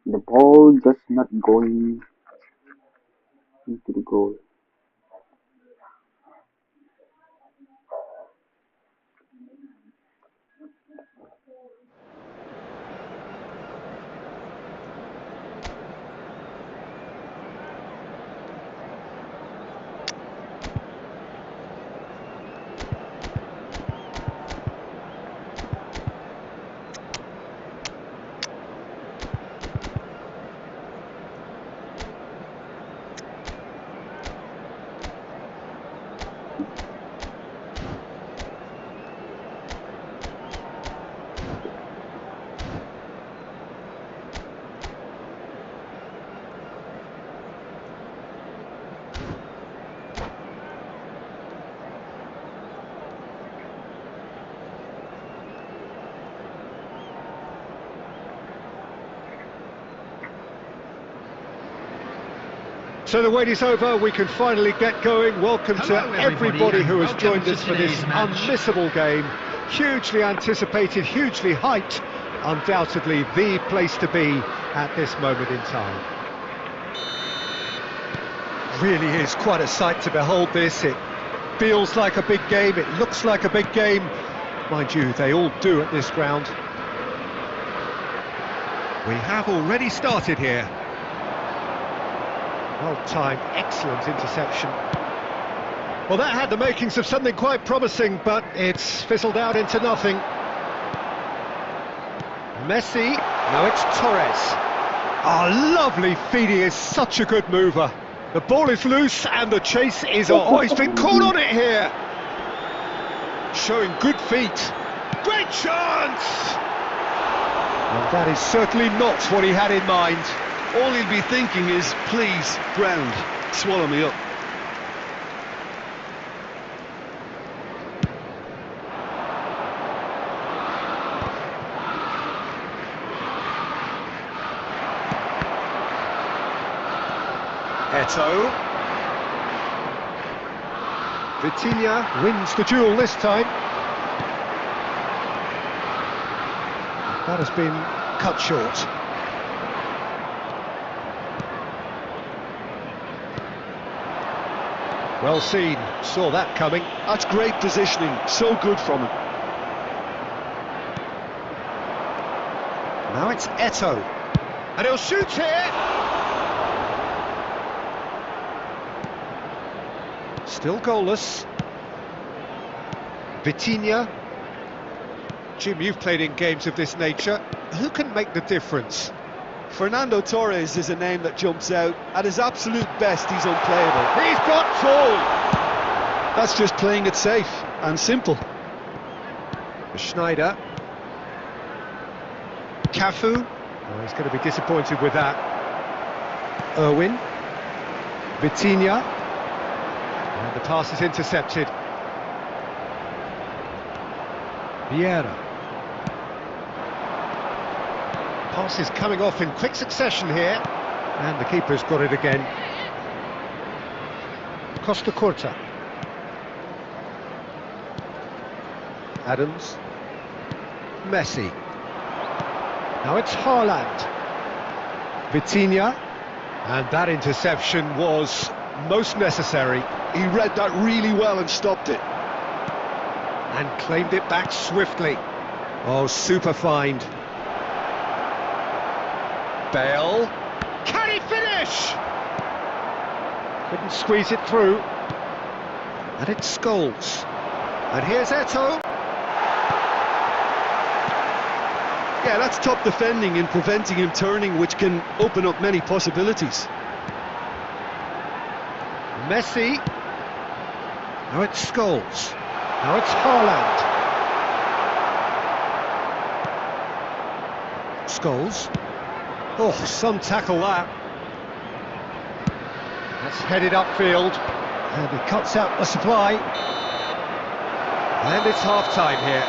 The ball just not going into the goal. So the wait is over, we can finally get going. Welcome to everybody who has joined us for this unmissable game. Hugely anticipated, hugely hyped. Undoubtedly the place to be at this moment in time. Really is quite a sight to behold this. It feels like a big game, it looks like a big game. Mind you, they all do at this ground. We have already started here. Well-timed, excellent interception. Well, that had the makings of something quite promising, but it's fizzled out into nothing. Messi, now it's Torres. Oh, lovely feed, he is such a good mover. The ball is loose and the chase is on. Oh, he's been caught on it here. Showing good feet. Great chance! And that is certainly not what he had in mind. All he'll be thinking is, please, ground, swallow me up. Eto'o. Vitinha wins the duel this time. That has been cut short. Well seen, saw that coming. That's great positioning, so good from him. Now it's Eto'o. And he'll shoot here! Still goalless. Vitinha. Jim, you've played in games of this nature. Who can make the difference? Fernando Torres is a name that jumps out. At his absolute best, he's unplayable. He's got full! That's just playing it safe and simple. Schneider. Cafu. Oh, he's going to be disappointed with that. Irwin. Vitinha. And the pass is intercepted. Vieira. Pass is coming off in quick succession here, and the keeper's got it again. Costa Curta. Adams. Messi. Now it's Haaland. Vitinha. And that interception was most necessary. He read that really well and stopped it. And claimed it back swiftly. Oh, super find. Bale. Can he finish? Couldn't squeeze it through. And it's Scholes. And here's Eto'o. Yeah, that's top defending and preventing him turning, which can open up many possibilities. Messi. Now it's Scholes. Now it's Haaland. Scholes. Oh, some tackle that. That's headed upfield. And he cuts out the supply. And it's half-time here.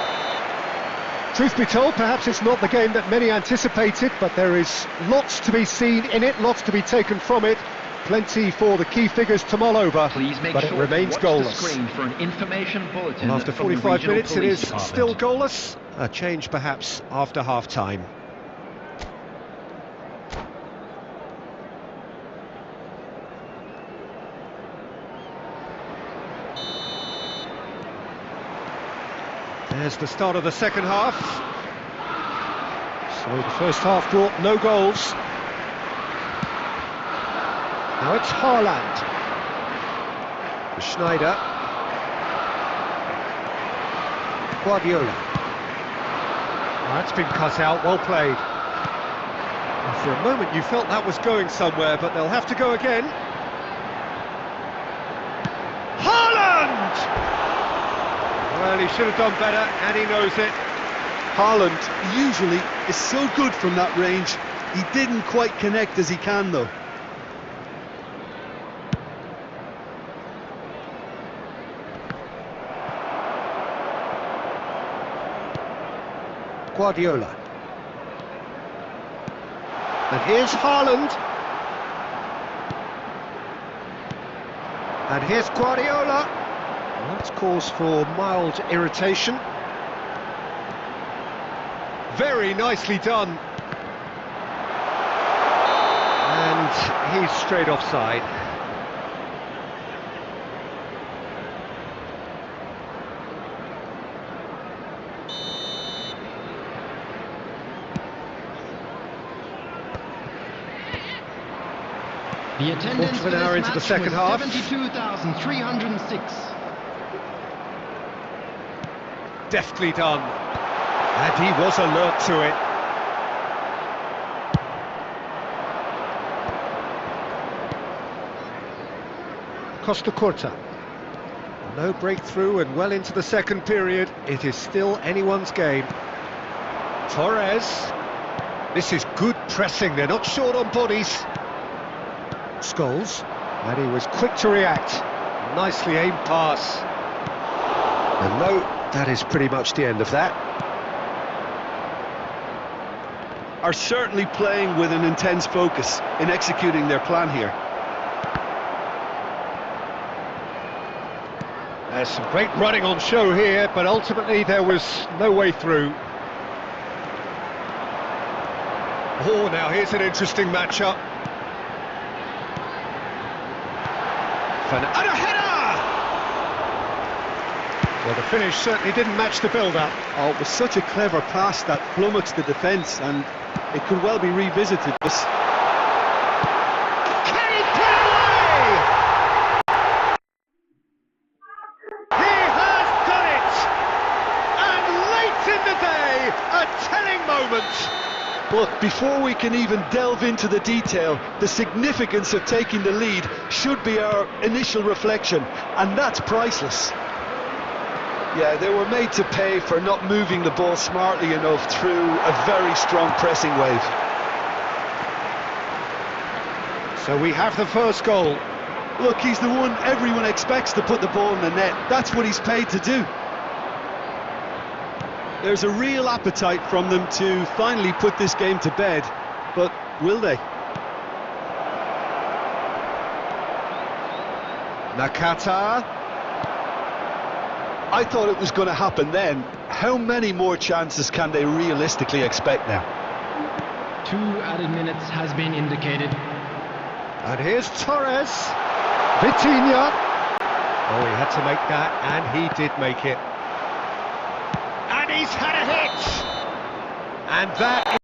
Truth be told, perhaps it's not the game that many anticipated, but there is lots to be seen in it, lots to be taken from it. Plenty for the key figures to mull over, but it remains goalless. For an information bulletin After from the 45 Regional minutes, it Police is Department. still goalless. A change perhaps after half-time. There's the start of the second half. So the first half brought no goals. Now it's Haaland. Schneider. Guardiola. That's been cut out, well played. And for a moment you felt that was going somewhere, but they'll have to go again. Haaland! Well, he should have done better, and he knows it. Haaland usually is so good from that range. He didn't quite connect as he can, though. Guardiola. And here's Haaland. And here's Guardiola. Well, that's cause for mild irritation. Very nicely done. And he's straight offside. The attendance Quarter of an hour into the second half. 72,306. Deftly done. And he was alert to it. Costa Curta. No breakthrough and well into the second period. It is still anyone's game. Torres. This is good pressing. They're not short on bodies. Scholes. And he was quick to react. Nicely aimed pass. And no, that is pretty much the end of that. Are certainly playing with an intense focus in executing their plan here. There's some great running on show here, but ultimately there was no way through. Oh, now here's an interesting matchup. And a header! Well, the finish certainly didn't match the build-up. Oh, it was such a clever pass that flummoxed the defence, and it could well be revisited. Can he put it away? He has done it! And late in the day, a telling moment. Look, before we can even delve into the detail, the significance of taking the lead should be our initial reflection, and that's priceless. Yeah, they were made to pay for not moving the ball smartly enough through a very strong pressing wave. So we have the first goal. Look, he's the one everyone expects to put the ball in the net. That's what he's paid to do. There's a real appetite from them to finally put this game to bed, but will they? Nakata. I thought it was going to happen then. How many more chances can they realistically expect now? 2 added minutes has been indicated. And here's Torres. Vitinha. Oh, he had to make that, and he did make it. And he's had a hit! And that